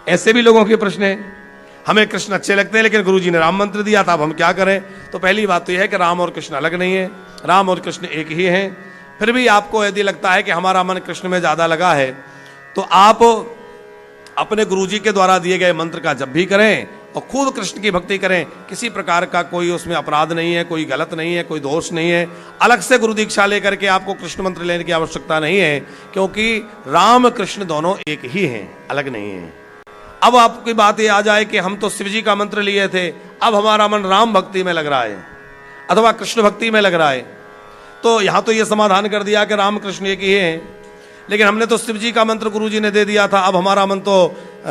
ऐसे भी लोगों के प्रश्न हैं। हमें कृष्ण अच्छे लगते हैं लेकिन गुरुजी ने राम मंत्र दिया था, अब हम क्या करें? तो पहली बात तो यह है कि राम और कृष्ण अलग नहीं है, राम और कृष्ण एक ही हैं। फिर भी आपको यदि लगता है कि हमारा मन कृष्ण में ज्यादा लगा है तो आप अपने गुरुजी के द्वारा दिए गए मंत्र का जप भी करें और खूब कृष्ण की भक्ति करें। किसी प्रकार का कोई उसमें अपराध नहीं है, कोई गलत नहीं है, कोई दोष नहीं है। अलग से गुरु दीक्षा लेकर के आपको कृष्ण मंत्र लेने की आवश्यकता नहीं है, क्योंकि राम कृष्ण दोनों एक ही हैं, अलग नहीं है। अब आपकी बात ये आ जाए कि हम तो शिव जी का मंत्र लिए थे, अब हमारा मन राम भक्ति में लग रहा है अथवा कृष्ण भक्ति में लग रहा है, तो यहां तो ये समाधान कर दिया कि राम कृष्ण एक ही हैं, लेकिन हमने तो शिव जी का मंत्र गुरुजी ने दे दिया था, अब हमारा मन तो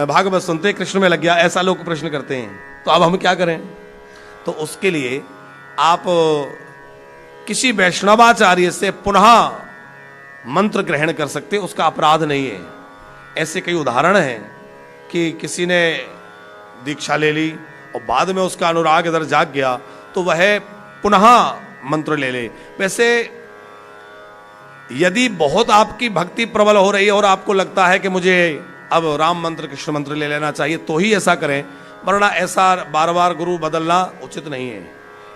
भागवत सुनते कृष्ण में लग गया। ऐसा लोग प्रश्न करते हैं, तो अब हम क्या करें? तो उसके लिए आप किसी वैष्णवाचार्य से पुनः मंत्र ग्रहण कर सकते, उसका अपराध नहीं है। ऐसे कई उदाहरण हैं कि किसी ने दीक्षा ले ली और बाद में उसका अनुराग इधर जाग गया तो वह पुनः मंत्र ले ले। वैसे यदि बहुत आपकी भक्ति प्रबल हो रही है और आपको लगता है कि मुझे अब राम मंत्र कृष्ण मंत्र ले लेना चाहिए तो ही ऐसा करें, वरना ऐसा बार बार गुरु बदलना उचित नहीं है।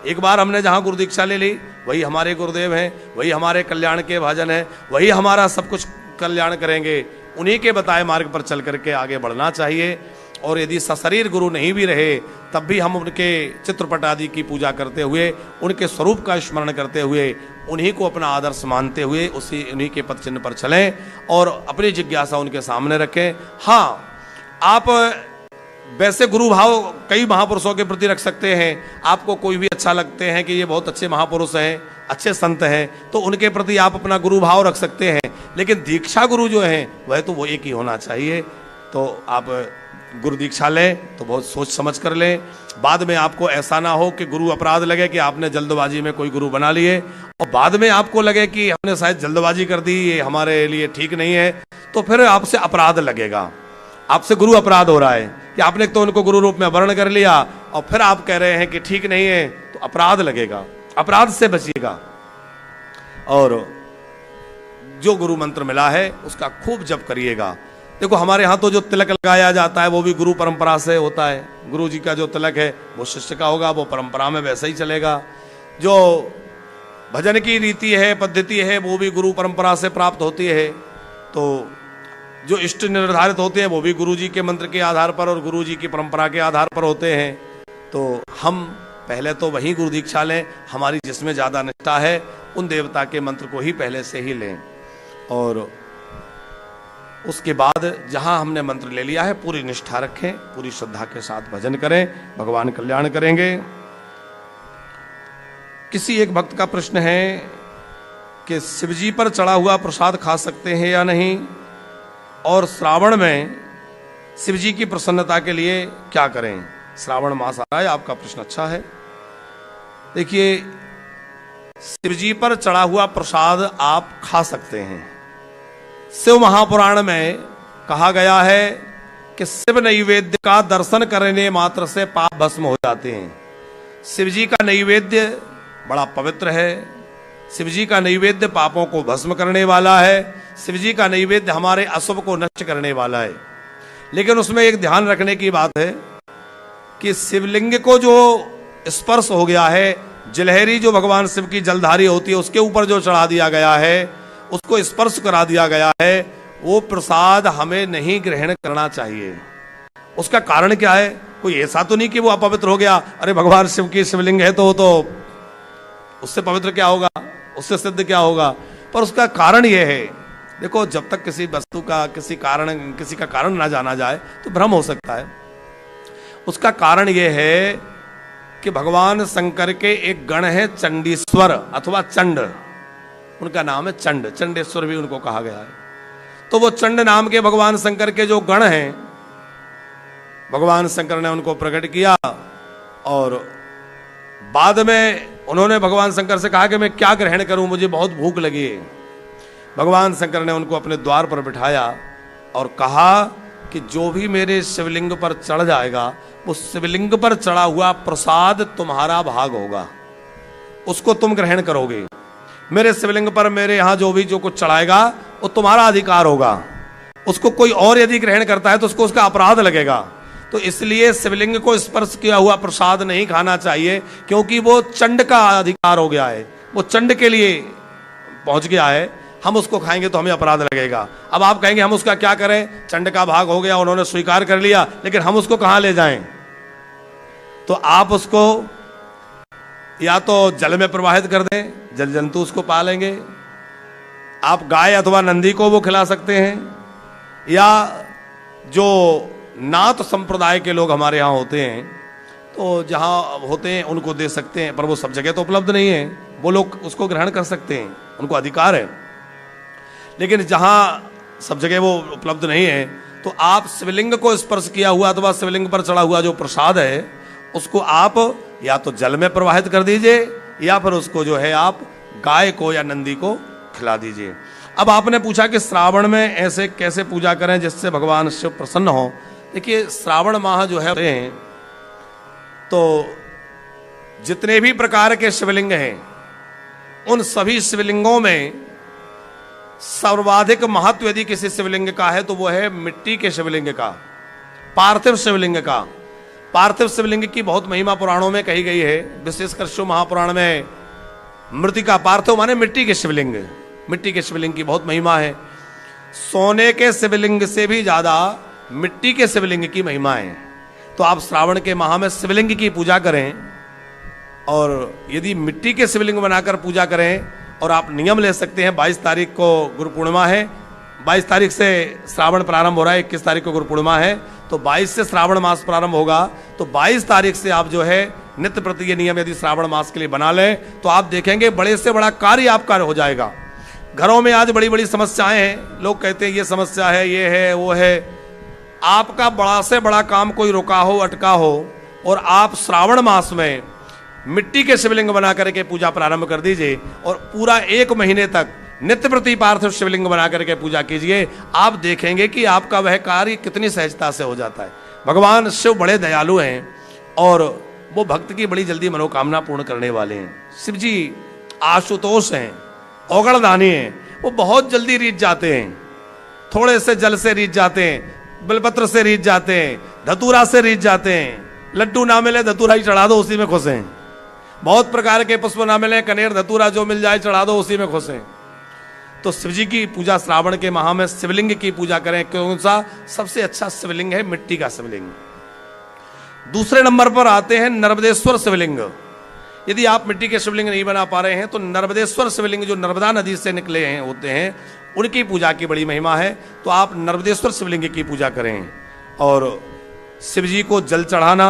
एक बार हमने जहां गुरु दीक्षा ले ली वही हमारे गुरुदेव हैं, वही हमारे कल्याण के भाजन हैं, वही हमारा सब कुछ कल्याण करेंगे। उन्हीं के बताए मार्ग पर चल करके आगे बढ़ना चाहिए। और यदि सशरीर गुरु नहीं भी रहे तब भी हम उनके चित्रपट आदि की पूजा करते हुए, उनके स्वरूप का स्मरण करते हुए, उन्हीं को अपना आदर्श मानते हुए उन्हीं के पद चिन्ह पर चलें और अपनी जिज्ञासा उनके सामने रखें। हाँ, आप वैसे गुरु भाव कई महापुरुषों के प्रति रख सकते हैं। आपको कोई भी अच्छा लगते हैं कि ये बहुत अच्छे महापुरुष हैं, अच्छे संत हैं, तो उनके प्रति आप अपना गुरु भाव रख सकते हैं, लेकिन दीक्षा गुरु जो हैं वह तो वो एक ही होना चाहिए। तो आप गुरु दीक्षा लें तो बहुत सोच समझ कर लें। बाद में आपको ऐसा ना हो कि गुरु अपराध लगे कि आपने जल्दबाजी में कोई गुरु बना लिए और बाद में आपको लगे कि हमने शायद जल्दबाजी कर दी, ये हमारे लिए ठीक नहीं है, तो फिर आपसे अपराध लगेगा, आपसे गुरु अपराध हो रहा है कि आपने तो उनको गुरु रूप में वर्ण कर लिया और फिर आप कह रहे हैं कि ठीक नहीं है, तो अपराध लगेगा। अपराध से बचिएगा और जो गुरु मंत्र मिला है उसका खूब जप करिएगा। देखो हमारे यहाँ तो जो तिलक लगाया जाता है वो भी गुरु परंपरा से होता है। गुरु जी का जो तिलक है वो शिष्य का होगा, वो परंपरा में वैसा ही चलेगा। जो भजन की रीति है, पद्धति है, वो भी गुरु परंपरा से प्राप्त होती है। तो जो इष्ट निर्धारित होते हैं वो भी गुरु जी के मंत्र के आधार पर और गुरु जी की परंपरा के आधार पर होते हैं। तो हम पहले तो वही गुरु दीक्षा लें, हमारी जिसमें ज़्यादा निष्ठा है उन देवता के मंत्र को ही पहले से ही लें और उसके बाद जहां हमने मंत्र ले लिया है पूरी निष्ठा रखें, पूरी श्रद्धा के साथ भजन करें, भगवान कल्याण करेंगे। किसी एक भक्त का प्रश्न है कि शिवजी पर चढ़ा हुआ प्रसाद खा सकते हैं या नहीं, और श्रावण में शिवजी की प्रसन्नता के लिए क्या करें। श्रावण मास आ रहा है, आपका प्रश्न अच्छा है। देखिए, शिवजी पर चढ़ा हुआ प्रसाद आप खा सकते हैं। शिव महापुराण में कहा गया है कि शिव नैवेद्य का दर्शन करने मात्र से पाप भस्म हो जाते हैं। शिवजी का नैवेद्य बड़ा पवित्र है, शिवजी का नैवेद्य पापों को भस्म करने वाला है, शिवजी का नैवेद्य हमारे अशुभ को नष्ट करने वाला है। लेकिन उसमें एक ध्यान रखने की बात है कि शिवलिंग को जो स्पर्श हो गया है, जलहरी जो भगवान शिव की जलधारी होती है उसके ऊपर जो चढ़ा दिया गया है, उसको स्पर्श करा दिया गया है, वो प्रसाद हमें नहीं ग्रहण करना चाहिए। उसका कारण क्या है? कोई ऐसा तो नहीं कि वो अपवित्र हो गया, अरे भगवान शिव की शिवलिंग है तो उससे पवित्र क्या होगा, उससे सिद्ध क्या होगा। पर उसका कारण यह है, देखो जब तक किसी वस्तु का किसी का कारण ना जाना जाए तो भ्रम हो सकता है। उसका कारण यह है कि भगवान शंकर के एक गण है चंडीश्वर अथवा चंड, उनका नाम है चंड, चंडेश्वर भी उनको कहा गया है। तो वो चंड नाम के भगवान शंकर के जो गण हैं, भगवान शंकर ने उनको प्रकट किया और बाद में उन्होंने भगवान शंकर से कहा कि मैं क्या ग्रहण करूं, मुझे बहुत भूख लगी है। भगवान शंकर ने उनको अपने द्वार पर बिठाया और कहा कि जो भी मेरे शिवलिंग पर चढ़ जाएगा वो शिवलिंग पर चढ़ा हुआ प्रसाद तुम्हारा भाग होगा। उसको तुम ग्रहण करोगे। मेरे शिवलिंग पर मेरे यहां जो भी जो कुछ चढ़ाएगा वो तुम्हारा अधिकार होगा। उसको कोई और यदि ग्रहण करता है तो उसको उसका अपराध लगेगा। तो इसलिए शिवलिंग को स्पर्श किया हुआ प्रसाद नहीं खाना चाहिए, क्योंकि वो चंड का अधिकार हो गया है, वो चंड के लिए पहुंच गया है। हम उसको खाएंगे तो हमें अपराध लगेगा। अब आप कहेंगे हम उसका क्या करें, चंड का भाग हो गया, उन्होंने स्वीकार कर लिया, लेकिन हम उसको कहां ले जाएं? तो आप उसको या तो जल में प्रवाहित कर दें, जल जंतु उसको पालेंगे। आप गाय अथवा नंदी को वो खिला सकते हैं, या जो नाथ संप्रदाय के लोग हमारे यहाँ होते हैं तो जहाँ होते हैं उनको दे सकते हैं, पर वो सब जगह तो उपलब्ध नहीं है। वो लोग उसको ग्रहण कर सकते हैं, उनको अधिकार है। लेकिन जहाँ सब जगह वो उपलब्ध नहीं है तो आप शिवलिंग को स्पर्श किया हुआ अथवा शिवलिंग पर चढ़ा हुआ जो प्रसाद है उसको आप या तो जल में प्रवाहित कर दीजिए, या फिर उसको जो है आप गाय को या नंदी को खिला दीजिए। अब आपने पूछा कि श्रावण में ऐसे कैसे पूजा करें जिससे भगवान शिव प्रसन्न हो। देखिए, श्रावण माह जो है तो जितने भी प्रकार के शिवलिंग हैं उन सभी शिवलिंगों में सर्वाधिक महत्व यदि किसी शिवलिंग का है तो वो है मिट्टी के शिवलिंग का, पार्थिव शिवलिंग का। पार्थिव शिवलिंग की बहुत महिमा पुराणों में कही गई है, विशेषकर शिव महापुराण में मृतिका, पार्थिव माने मिट्टी के शिवलिंग, मिट्टी के शिवलिंग की बहुत महिमा है। सोने के शिवलिंग से भी ज्यादा मिट्टी के शिवलिंग की महिमा है। तो आप श्रावण के माह में शिवलिंग की पूजा करें, और यदि मिट्टी के शिवलिंग बनाकर पूजा करें, और आप नियम ले सकते हैं 22 तारीख को गुरु पूर्णिमा है, 22 तारीख से श्रावण प्रारंभ हो रहा है, 21 तारीख को गुरु पूर्णिमा है, तो 22 से श्रावण मास प्रारंभ होगा। तो 22 तारीख से आप जो है नित्य प्रति ये नियम यदि श्रावण मास के लिए बना लें तो आप देखेंगे बड़े से बड़ा कार्य आपका हो जाएगा। घरों में आज बड़ी बड़ी समस्याएं हैं, लोग कहते हैं ये समस्या है, ये है, वो है। आपका बड़ा से बड़ा काम कोई रुका हो, अटका हो, और आप श्रावण मास में मिट्टी के शिवलिंग बना करके पूजा प्रारंभ कर दीजिए, और पूरा 1 महीने तक नित्य प्रति पार्थिव शिवलिंग बना करके पूजा कीजिए। आप देखेंगे कि आपका वह कार्य कितनी सहजता से हो जाता है। भगवान शिव बड़े दयालु हैं और वो भक्त की बड़ी जल्दी मनोकामना पूर्ण करने वाले हैं। शिव जी आशुतोष हैं, औगणदानी हैं, वो बहुत जल्दी रीझ जाते हैं। थोड़े से जल से रीझ जाते हैं, बिलपत्र से रीझ जाते हैं, धतूरा से रीझ जाते हैं। लड्डू ना मिले धतूरा ही चढ़ा दो, उसी में खुश हैं। बहुत प्रकार के पुष्प ना मिले, कनेर धतूरा जो मिल जाए चढ़ा दो, उसी में खुश हैं। तो शिव जी की पूजा श्रावण के माह में शिवलिंग की पूजा करें। कौन सा सबसे अच्छा शिवलिंग है? मिट्टी का शिवलिंग। दूसरे नंबर पर आते हैं नर्मदेश्वर शिवलिंग। यदि आप मिट्टी के शिवलिंग नहीं बना पा रहे हैं तो नर्मदेश्वर शिवलिंग जो नर्मदा नदी से निकले हैं होते हैं, उनकी पूजा की बड़ी महिमा है। तो आप नर्मदेश्वर शिवलिंग की पूजा करें, और शिव जी को जल चढ़ाना,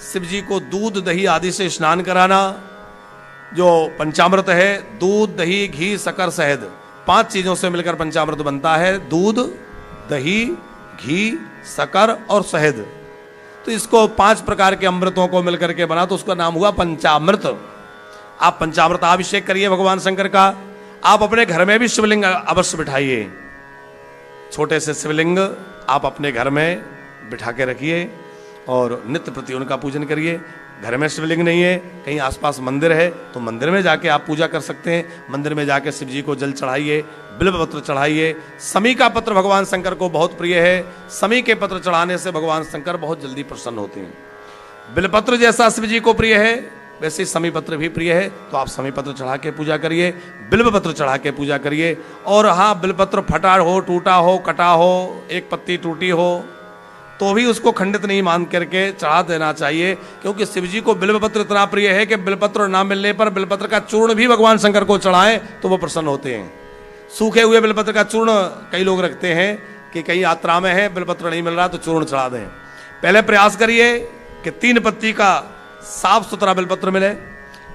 शिव जी को दूध दही आदि से स्नान कराना। जो पंचामृत है, दूध दही घी शक्कर शहद, 5 चीजों से मिलकर पंचामृत बनता है। दूध दही घी शक्कर और शहद, तो इसको 5 प्रकार के अमृतों को मिलकर के बना तो उसका नाम हुआ पंचामृत। आप पंचामृत अभिषेक करिए भगवान शंकर का। आप अपने घर में भी शिवलिंग अवश्य बिठाइए। छोटे से शिवलिंग आप अपने घर में बिठा के रखिए और नित्य प्रति उनका पूजन करिए। घर में शिवलिंग नहीं है, कहीं आसपास मंदिर है तो मंदिर में जाके आप पूजा कर सकते हैं। मंदिर में जाके शिव जी को जल चढ़ाइए, बिल्व पत्र चढ़ाइए। समी का पत्र भगवान शंकर को बहुत प्रिय है। समी के पत्र चढ़ाने से भगवान शंकर बहुत जल्दी प्रसन्न होते हैं। बिलपत्र जैसा शिव जी को प्रिय है वैसे समी पत्र भी प्रिय है, तो आप समी पत्र चढ़ा के पूजा करिए, बिल्व पत्र चढ़ा के पूजा करिए। और हाँ, बिलपत्र फटा हो, टूटा हो, कटा हो, एक पत्ती टूटी हो तो भी उसको खंडित नहीं मान करके चढ़ा देना चाहिए, क्योंकि शिव जी को बिल्वपत्र इतना प्रिय है कि बिल्वपत्र ना मिलने पर बिल्वपत्र का चूर्ण भी भगवान शंकर को चढ़ाएं तो वो प्रसन्न होते हैं। सूखे हुए बिल्वपत्र का चूर्ण कई लोग रखते हैं कि कहीं यात्रा में है, बिल्वपत्र नहीं मिल रहा तो चूर्ण चढ़ा दें। पहले प्रयास करिए कि 3 पत्ती का साफ सुथरा बिल्वपत्र मिले।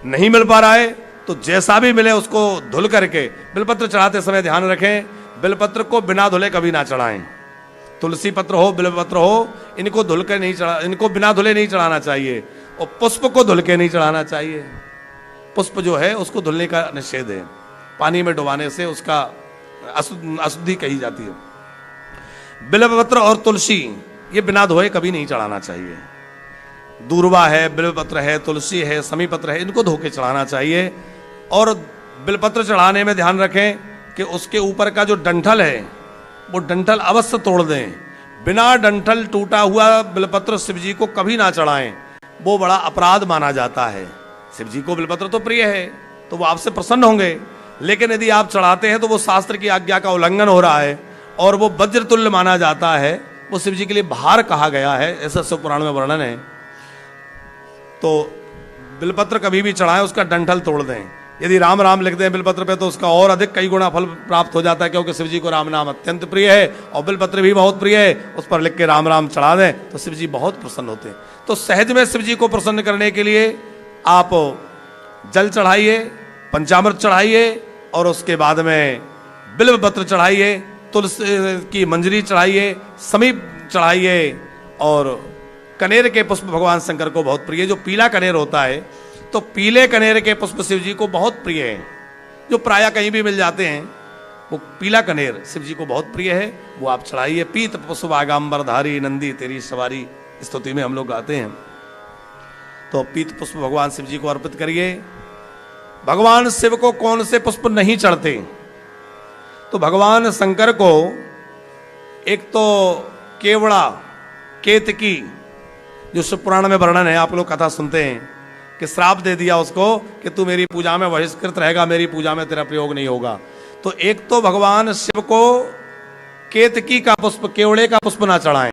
नहीं मिल पा रहा है तो जैसा भी मिले उसको धुल करके, बिल्वपत्र चढ़ाते समय ध्यान रखें बिल्वपत्र को बिना धुले कभी ना चढ़ाएं। तुलसी पत्र हो, बिल्व पत्र हो, इनको धुल के नहीं चढ़ा, इनको बिना धुले नहीं चढ़ाना चाहिए। और पुष्प को धुल के नहीं चढ़ाना चाहिए। पुष्प जो है उसको धुलने का निषेध है, पानी में डुबाने से उसका अशुद्धि कही जाती है। बिल्व पत्र और तुलसी ये बिना धोए कभी नहीं चढ़ाना चाहिए। दूर्वा है, बिल्वपत्र है, तुलसी है, समीपत्र है, इनको धो के चढ़ाना चाहिए। और बिल्वपत्र चढ़ाने में ध्यान रखें कि उसके ऊपर का जो डंठल है वो डंठल अवश्य तोड़ दें। बिना डंठल टूटा हुआ बिल्वपत्र शिव जी को कभी ना चढ़ाएं, वो बड़ा अपराध माना जाता है। शिव जी को बिल्वपत्र तो प्रिय है तो वो आपसे प्रसन्न होंगे, लेकिन यदि आप चढ़ाते हैं तो वो शास्त्र की आज्ञा का उल्लंघन हो रहा है और वो वज्रतुल्य माना जाता है, वो शिव जी के लिए भार कहा गया है, ऐसा शिव पुराण में वर्णन है। तो बिल्वपत्र कभी भी चढ़ाएं, उसका डंठल तोड़ दें। यदि राम राम लिख दें बिल्वपत्र पे तो उसका और अधिक कई गुना फल प्राप्त हो जाता है, क्योंकि शिव जी को राम नाम अत्यंत प्रिय है और बिल्वपत्र भी बहुत प्रिय है। उस पर लिख के राम राम चढ़ा दें तो शिव जी बहुत प्रसन्न होते हैं। तो सहज में शिव जी को प्रसन्न करने के लिए आप जल चढ़ाइए, पंचामृत चढ़ाइए और उसके बाद में बिल्वपत्र चढ़ाइए, तुलसी की मंजरी चढ़ाइए, समीप चढ़ाइए और कनेर के पुष्प भगवान शंकर को बहुत प्रिय है। जो पीला कनेर होता है, तो पीले कनेर के पुष्प शिव जी को बहुत प्रिय है, जो प्रायः कहीं भी मिल जाते हैं। वो पीला कनेर शिव जी को बहुत प्रिय है, वो आप चढ़ाइए। पीत पुष्प आगाम्बरधारी नंदी तेरी सवारी स्तुति में हम लोग गाते हैं। तो पीत पुष्प भगवान शिव जी को अर्पित करिए। भगवान शिव को कौन से पुष्प नहीं चढ़ते? तो भगवान शंकर को एक तो केवड़ा, केतकी, जो शिव पुराण में वर्णन है, आप लोग कथा सुनते हैं कि श्राप दे दिया उसको कि तू मेरी पूजा में बहिष्कृत रहेगा, मेरी पूजा में तेरा प्रयोग नहीं होगा। तो एक तो भगवान शिव को केतकी का पुष्प, केवड़े का पुष्प ना चढ़ाएं।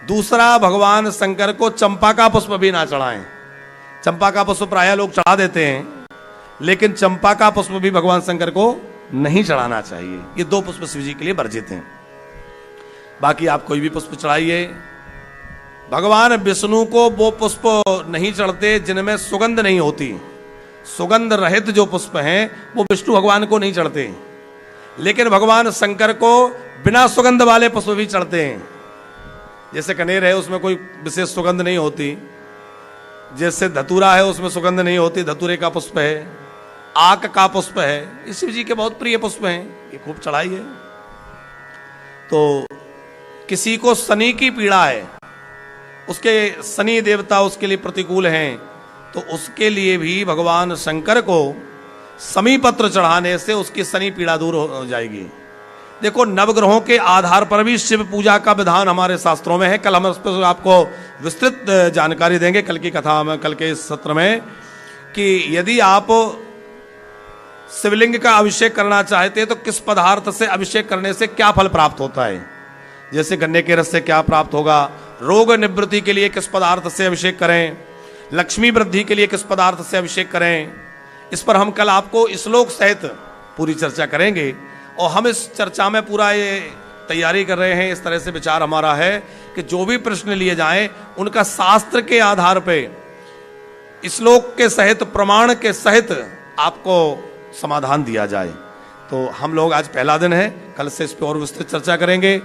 दूसरा, भगवान शंकर को चंपा का पुष्प भी ना चढ़ाएं। चंपा का पुष्प प्रायः लोग चढ़ा देते हैं, लेकिन चंपा का पुष्प भी भगवान शंकर को नहीं चढ़ाना चाहिए। ये दो पुष्प शिव जी के लिए वर्जित हैं। बाकी आप कोई भी पुष्प चढ़ाइए। भगवान विष्णु को वो पुष्प नहीं चढ़ते जिनमें सुगंध नहीं होती। सुगंध रहित जो पुष्प हैं वो विष्णु भगवान को नहीं चढ़ते, लेकिन भगवान शंकर को बिना सुगंध वाले पुष्प भी चढ़ते हैं। जैसे कनेर है, उसमें कोई विशेष सुगंध नहीं होती। जैसे धतूरा है, उसमें सुगंध नहीं होती, धतूरे का पुष्प है। आक का पुष्प है, ये शिव जी के बहुत प्रिय पुष्प हैं, ये खूब चढ़ाइए। तो किसी को शनि की पीड़ा है, उसके शनि देवता उसके लिए प्रतिकूल हैं, तो उसके लिए भी भगवान शंकर को समीपत्र चढ़ाने से उसकी शनि पीड़ा दूर हो जाएगी। देखो, नवग्रहों के आधार पर भी शिव पूजा का विधान हमारे शास्त्रों में है। कल हम उस पर आपको विस्तृत जानकारी देंगे कल की कथा में, कल के इस सत्र में, कि यदि आप शिवलिंग का अभिषेक करना चाहते हैं तो किस पदार्थ से अभिषेक करने से क्या फल प्राप्त होता है। जैसे गन्ने के रस से क्या प्राप्त होगा, रोग निवृत्ति के लिए किस पदार्थ से अभिषेक करें, लक्ष्मी वृद्धि के लिए किस पदार्थ से अभिषेक करें, इस पर हम कल आपको श्लोक सहित पूरी चर्चा करेंगे। और हम इस चर्चा में पूरा ये तैयारी कर रहे हैं, इस तरह से विचार हमारा है कि जो भी प्रश्न लिए जाएं उनका शास्त्र के आधार पे श्लोक के सहित, प्रमाण के सहित आपको समाधान दिया जाए। तो हम लोग आज पहला दिन है, कल से इस पर और विस्तृत चर्चा करेंगे।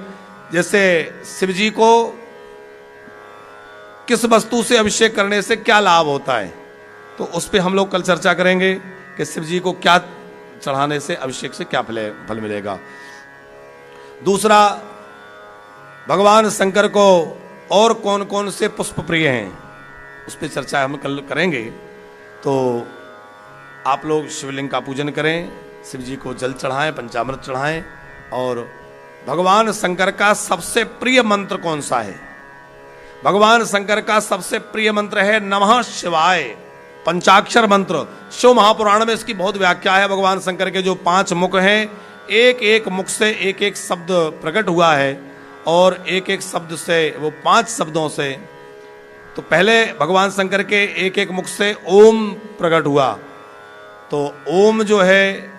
जैसे शिव जी को किस वस्तु से अभिषेक करने से क्या लाभ होता है, तो उस पर हम लोग कल चर्चा करेंगे कि शिव जी को क्या चढ़ाने से, अभिषेक से क्या फल मिलेगा। दूसरा, भगवान शंकर को और कौन कौन से पुष्प प्रिय हैं, उस पर चर्चा हम कल करेंगे। तो आप लोग शिवलिंग का पूजन करें, शिव जी को जल चढ़ाएं, पंचामृत चढ़ाएं। और भगवान शंकर का सबसे प्रिय मंत्र कौन सा है? भगवान शंकर का सबसे प्रिय मंत्र है नमः शिवाय, पंचाक्षर मंत्र। शिव महापुराण में इसकी बहुत व्याख्या है। भगवान शंकर के जो 5 मुख हैं, एक एक मुख से एक एक शब्द प्रकट हुआ है, और एक एक शब्द से, वो 5 शब्दों से। तो पहले भगवान शंकर के एक एक मुख से ओम प्रकट हुआ। तो ओम जो है,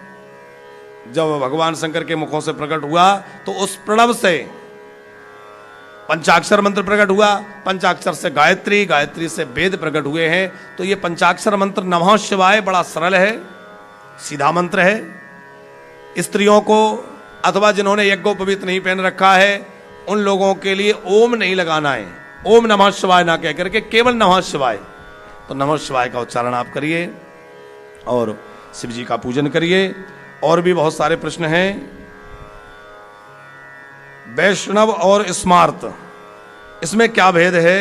जब भगवान शंकर के मुखों से प्रकट हुआ तो उस प्रणव से पंचाक्षर मंत्र प्रकट हुआ। पंचाक्षर से गायत्री, गायत्री से वेद प्रकट हुए हैं। तो ये पंचाक्षर मंत्र नमः शिवाय बड़ा सरल है, सीधा मंत्र है। स्त्रियों को अथवा जिन्होंने यज्ञोपवीत नहीं पहन रखा है, उन लोगों के लिए ओम नहीं लगाना है। ओम नमः शिवाय ना कह करके केवल नमः शिवाय। तो नमः शिवाय का उच्चारण आप करिए और शिव जी का पूजन करिए। और भी बहुत सारे प्रश्न हैं। वैष्णव और स्मार्त, इसमें क्या भेद है?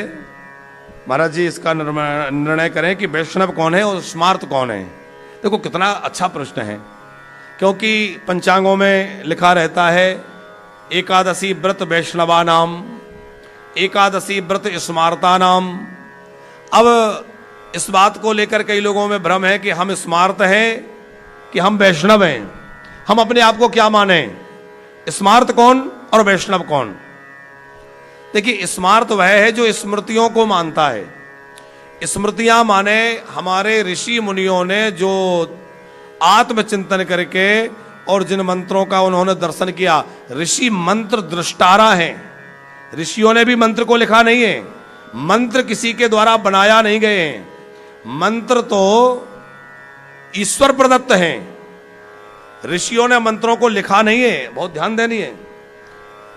महाराज जी इसका निर्णय करें कि वैष्णव कौन है और स्मार्त कौन है। देखो कितना अच्छा प्रश्न है, क्योंकि पंचांगों में लिखा रहता है एकादशी व्रत वैष्णवा नाम, एकादशी व्रत स्मार्ता नाम। अब इस बात को लेकर कई लोगों में भ्रम है कि हम स्मार्त हैं कि हम वैष्णव हैं। हम अपने आप को क्या माने, स्मार्त कौन और वैष्णव कौन? देखिए स्मार्त वह है जो स्मृतियों को मानता है। स्मृतियां माने हमारे ऋषि मुनियों ने जो आत्मचिंतन करके और जिन मंत्रों का उन्होंने दर्शन किया। ऋषि मंत्र दृष्टारा हैं। ऋषियों ने भी मंत्र को लिखा नहीं है, मंत्र किसी के द्वारा बनाया नहीं गए हैं। मंत्र तो ईश्वर प्रदत्त हैं। ऋषियों ने मंत्रों को लिखा नहीं है, बहुत ध्यान देनी है।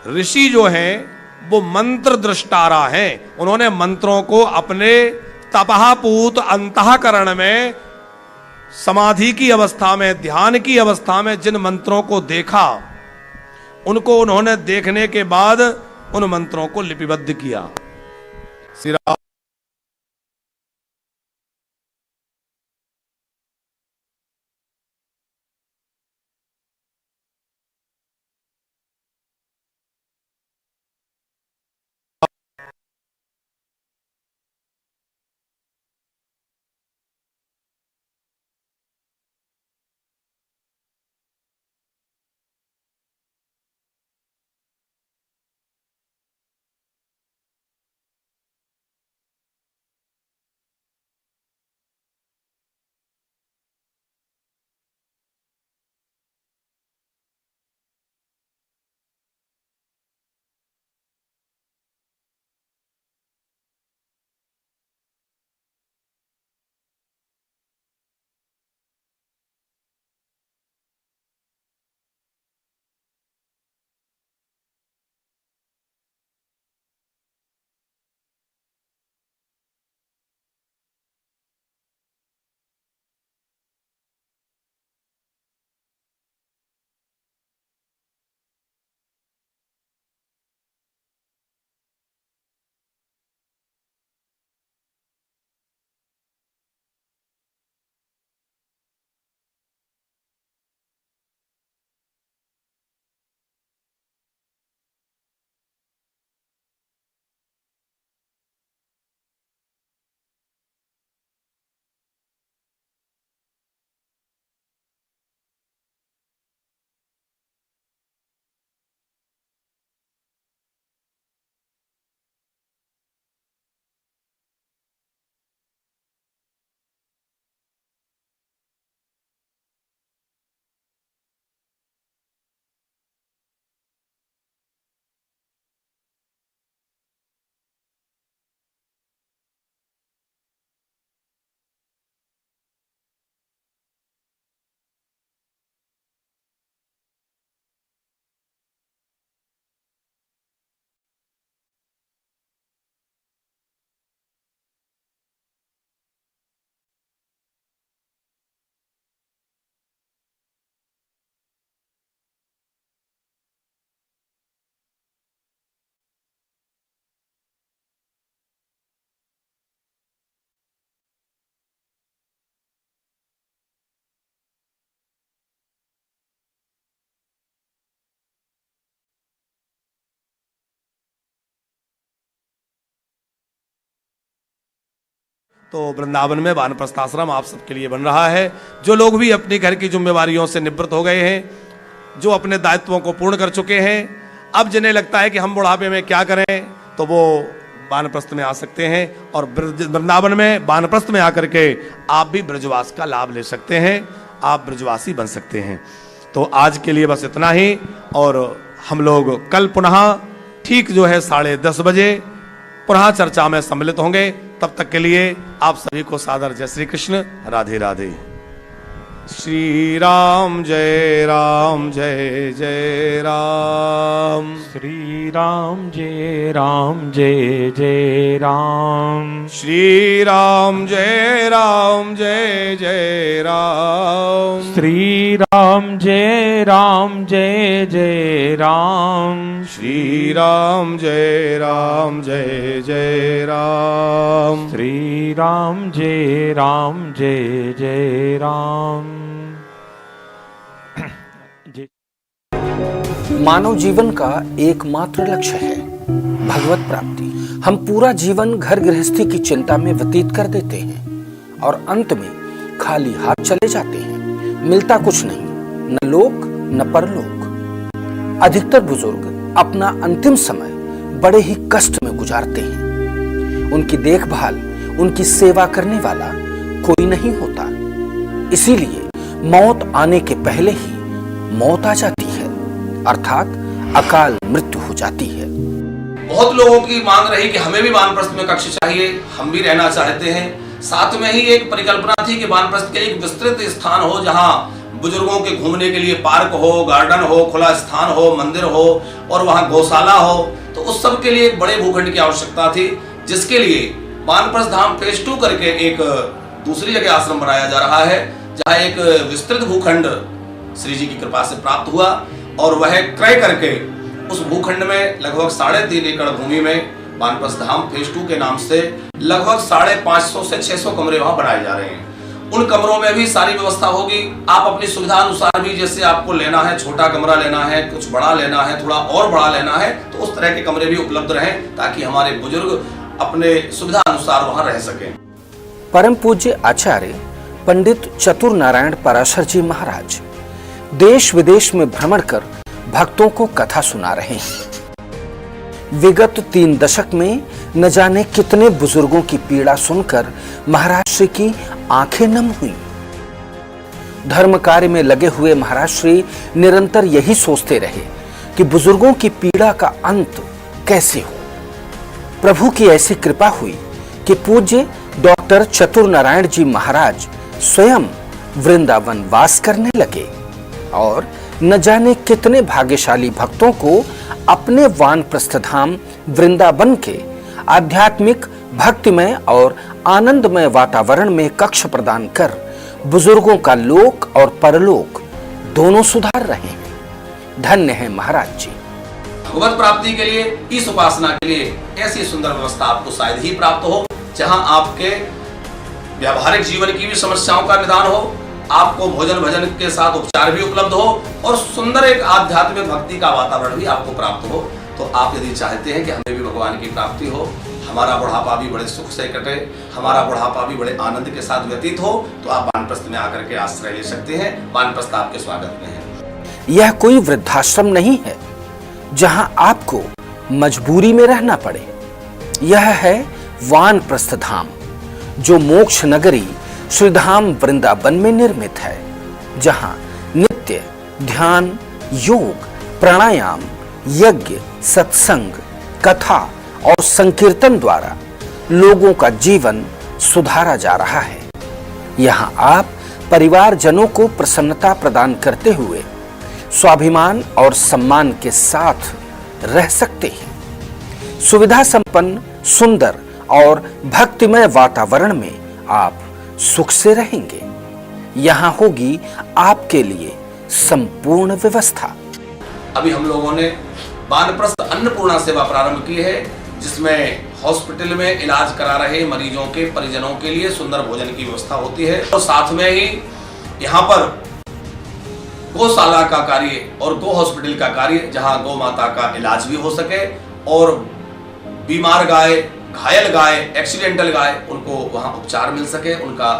ऋषि जो हैं वो मंत्र दृष्टारा हैं। उन्होंने मंत्रों को अपने तपहापूत अंतःकरण में, समाधि की अवस्था में, ध्यान की अवस्था में जिन मंत्रों को देखा, उनको उन्होंने देखने के बाद उन मंत्रों को लिपिबद्ध किया। श्री राम तो वृंदावन में वानप्रस्थ आश्रम आप सबके लिए बन रहा है। जो लोग भी अपने घर की जिम्मेवारियों से निवृत्त हो गए हैं, जो अपने दायित्वों को पूर्ण कर चुके हैं, अब जिन्हें लगता है कि हम बुढ़ापे में क्या करें, तो वो वानप्रस्थ में आ सकते हैं और वृंदावन में वानप्रस्थ में आकर के आप भी ब्रजवास का लाभ ले सकते हैं, आप ब्रजवासी बन सकते हैं। तो आज के लिए बस इतना ही, और हम लोग कल पुनः ठीक जो है 10:30 बजे पुनः चर्चा में सम्मिलित होंगे। तब तक के लिए आप सभी को सादर जय श्री कृष्ण, राधे राधे। श्री राम जय राम जय जय राम। श्री राम जय राम जय जय राम। श्री राम जय राम जय जय राम। श्री राम जय राम जय जय राम। श्री राम जय राम जय जय राम। श्री राम जय राम जय जय राम। मानव जीवन का एकमात्र लक्ष्य है भगवत प्राप्ति। हम पूरा जीवन घर गृहस्थी की चिंता में व्यतीत कर देते हैं और अंत में खाली हाथ चले जाते हैं। मिलता कुछ नहीं, न लोक न परलोक। अधिकतर बुजुर्ग अपना अंतिम समय बड़े ही कष्ट में गुजारते हैं। उनकी देखभाल, उनकी सेवा करने वाला कोई नहीं होता। इसीलिए मौत आने के पहले ही मौत आ जाती है, अर्थात अकाल मृत्यु हो जाती है। बहुत लोगों की मांग रही कि हमें भी वानप्रस्थ में कक्ष चाहिए, हम भी रहना चाहते हैं। साथ में ही एक परिकल्पना थी कि वानप्रस्थ के लिए एक विस्तृत स्थान हो, जहां बुजुर्गों के घूमने के लिए पार्क हो, गार्डन हो, खुला स्थान हो, मंदिर हो और वहां गौशाला हो। तो उस सब के लिए एक बड़े भूखंड की आवश्यकता थी, जिसके लिए वानप्रस्थ धाम फेज 2 करके एक दूसरी जगह आश्रम बनाया जा रहा है, जहां एक विस्तृत भूखंड श्री जी की कृपा से प्राप्त हुआ और वह क्रय करके उस भूखंड में लगभग 3.5 एकड़ भूमि में वानप्रस्थ धाम फेज 2 के नाम से लगभग 550 से 600 कमरे वहां बनाए जा रहे हैं। उन कमरों में भी सारी व्यवस्था होगी। आप अपनी सुविधा अनुसार भी, जैसे आपको लेना है, छोटा कमरा लेना है, कुछ बड़ा लेना है, थोड़ा और बड़ा लेना है, तो उस तरह के कमरे भी उपलब्ध रहें, ताकि हमारे बुजुर्ग अपने सुविधा अनुसार वहां रह सकें। परम पूज्य आचार्य पंडित चतुर नारायण पराशर जी महाराज देश विदेश में भ्रमण कर भक्तों को कथा सुना रहे हैं। विगत 3 दशक में न जाने कितने बुजुर्गों की पीड़ा सुनकर महाराज श्री की आंखें नम हुई। धर्म कार्य में लगे हुए महाराज श्री निरंतर यही सोचते रहे कि बुजुर्गों की पीड़ा का अंत कैसे हो। प्रभु की ऐसी कृपा हुई कि पूज्य डॉक्टर चतुर नारायण जी महाराज स्वयं वृंदावन वास करने लगे और न जाने कितने भाग्यशाली भक्तों को अपने वानप्रस्थ धाम वृंदावन के आध्यात्मिक, भक्तिमय और आनंदमय वातावरण में कक्ष प्रदान कर बुजुर्गों का लोक और परलोक दोनों सुधार रहे हैं। धन्य है महाराज जी। भगवत प्राप्ति के लिए, इस उपासना के लिए ऐसी सुंदर व्यवस्था आपको शायद ही प्राप्त हो, जहां आपके व्यावहारिक जीवन की भी समस्याओं का निदान हो, आपको भोजन भजन के साथ उपचार भी उपलब्ध हो और सुंदर एक आध्यात्मिक भक्ति का वातावरण भी आपको प्राप्त हो। तो आप यदि चाहते हैं कि हमें भी भगवान की प्राप्ति हो, हमारा बुढ़ापा भी बड़े सुख से कटे, हमारा बुढ़ापा भी बड़े आनंद के साथ व्यतीत हो, तो आप वानप्रस्थ में आकर के आश्रय ले सकते हैं। वानप्रस्थ आपके स्वागत में है। यह कोई वृद्धाश्रम नहीं है जहां आपको मजबूरी में रहना पड़े। यह है वानप्रस्थ धाम, जो मोक्ष नगरी श्रीधाम वृंदावन में निर्मित है, जहां नित्य ध्यान, योग, प्राणायाम, यज्ञ, सत्संग, कथा और संकीर्तन द्वारा लोगों का जीवन सुधारा जा रहा है। यहां आप परिवारजनों को प्रसन्नता प्रदान करते हुए स्वाभिमान और सम्मान के साथ रह सकते हैं। सुविधा संपन्न, सुंदर और भक्तिमय वातावरण में आप सुख से रहेंगे। यहां होगी आपके लिए संपूर्ण व्यवस्था। अभी हम लोगों ने वानप्रस्थ अन्नपूर्णा सेवा प्रारंभ की है, जिसमें हॉस्पिटल में इलाज करा रहे मरीजों के परिजनों के लिए सुंदर भोजन की व्यवस्था होती है और साथ में ही यहाँ पर गौशाला का कार्य और गो हॉस्पिटल का कार्य, जहाँ गौ माता का इलाज भी हो सके और बीमार गाय, घायल गाय, एक्सीडेंटल गाय, उनको वहां उपचार मिल सके, उनका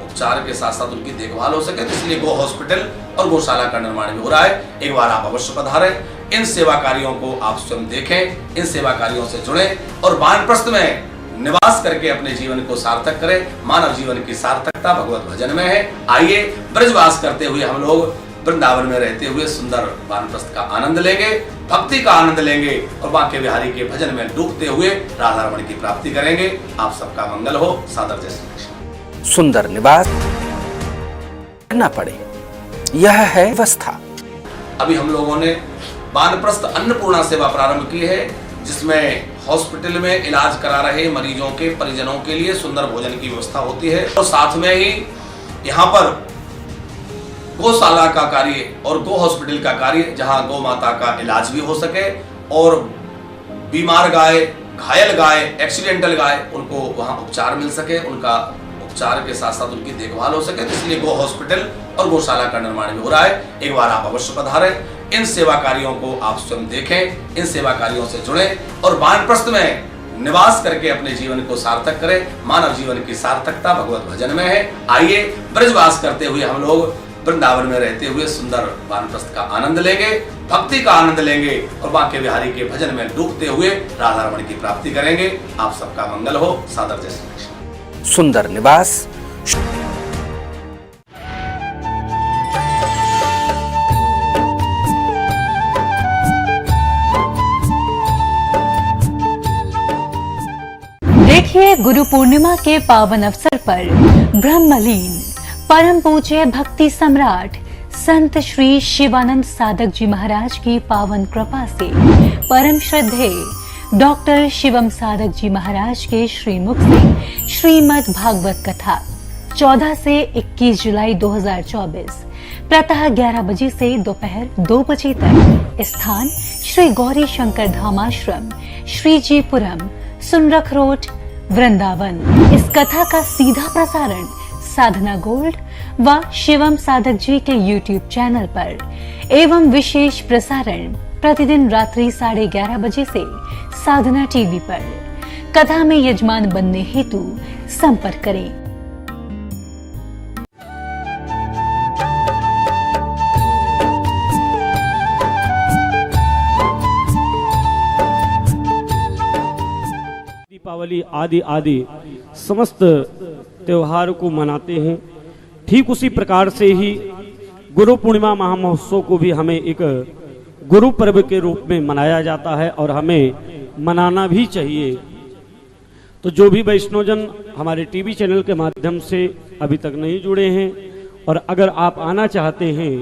उपचार के साथ साथ उनकी देखभाल हो सके। तो इसलिए गो हॉस्पिटल और गौशाला का निर्माण भी हो रहा है। एक बार आप अवश्य पधारें, इन सेवा कार्यों को आप स्वयं देखें, इन सेवा कार्यों से जुड़ें और वानप्रस्थ में निवास करके अपने जीवन को सार्थक करें। मानव जीवन की सार्थकता भगवत भजन में है। आइए ब्रजवास करते हुए हम लोग वृंदावन में रहते हुए सुंदर वानप्रस्थ का आनंद लेंगे, भक्ति का आनंद लेंगे और बांके बिहारी के भजन में डूबते हुए राधा रमण की प्राप्ति करेंगे। आप सबका मंगल हो। सादर जय श्री कृष्ण। सुंदर निवास करना पड़े यह है व्यवस्था। अभी हम लोगों ने वानप्रस्थ अन्नपूर्णा सेवा प्रारंभ की है, जिसमें हॉस्पिटल में इलाज करा रहे मरीजों के परिजनों के लिए सुंदर भोजन की व्यवस्था होती है और साथ में ही यहाँ पर गौशाला का कार्य और गो हॉस्पिटल का कार्य, जहाँ गौ माता का इलाज भी हो सके और बीमार गाय, घायल गाय, एक्सीडेंटल गाय, उनको वहाँ उपचार मिल सके, उनका उपचार के साथ साथ उनकी देखभाल हो सके। तो इसलिए गो हॉस्पिटल और गौशाला का निर्माण भी हो रहा है। एक बार आप अवश्य पधारें, इन सेवा कार्यों को आप स्वयं देखें, इन सेवा कार्यों से जुड़ें और वानप्रस्थ में निवास करके अपने जीवन को सार्थक करें। मानव जीवन की सार्थकता भगवत भजन में है। आइए ब्रजवास करते हुए हम लोग वृंदावन में रहते हुए सुंदर वानप्रस्थ का आनंद लेंगे, भक्ति का आनंद लेंगे और बांके बिहारी के भजन में डूबते हुए राधा रमण की प्राप्ति करेंगे। आप सबका मंगल हो। सादर जय श्री कृष्ण। सुंदर निवास। देखिए, गुरु पूर्णिमा के पावन अवसर पर ब्रह्मलीन परम पूज्य भक्ति सम्राट संत श्री शिवानंद साधक जी महाराज की पावन कृपा से परम श्रद्धेय डॉक्टर शिवम साधक जी महाराज के श्रीमुख से श्रीमद् भागवत कथा 14 से 21 जुलाई 2024 प्रातः 11 बजे से दोपहर 2 बजे तक। स्थान श्री गौरी शंकर धामाश्रम, श्रीजीपुरम, सुनरख रोड, वृंदावन। इस कथा का सीधा प्रसारण साधना गोल्ड व शिवम साधक जी के YouTube चैनल पर एवं विशेष प्रसारण प्रतिदिन रात्रि 11:30 बजे से साधना टीवी पर। कथा में यजमान बनने हेतु संपर्क करें। दीपावली आदि समस्त त्योहार को मनाते हैं। ठीक उसी प्रकार से ही गुरु पूर्णिमा महामहोत्सव को भी हमें एक गुरु पर्व के रूप में मनाया जाता है और हमें मनाना भी चाहिए। तो जो भी वैष्णवजन हमारे टीवी चैनल के माध्यम से अभी तक नहीं जुड़े हैं और अगर आप आना चाहते हैं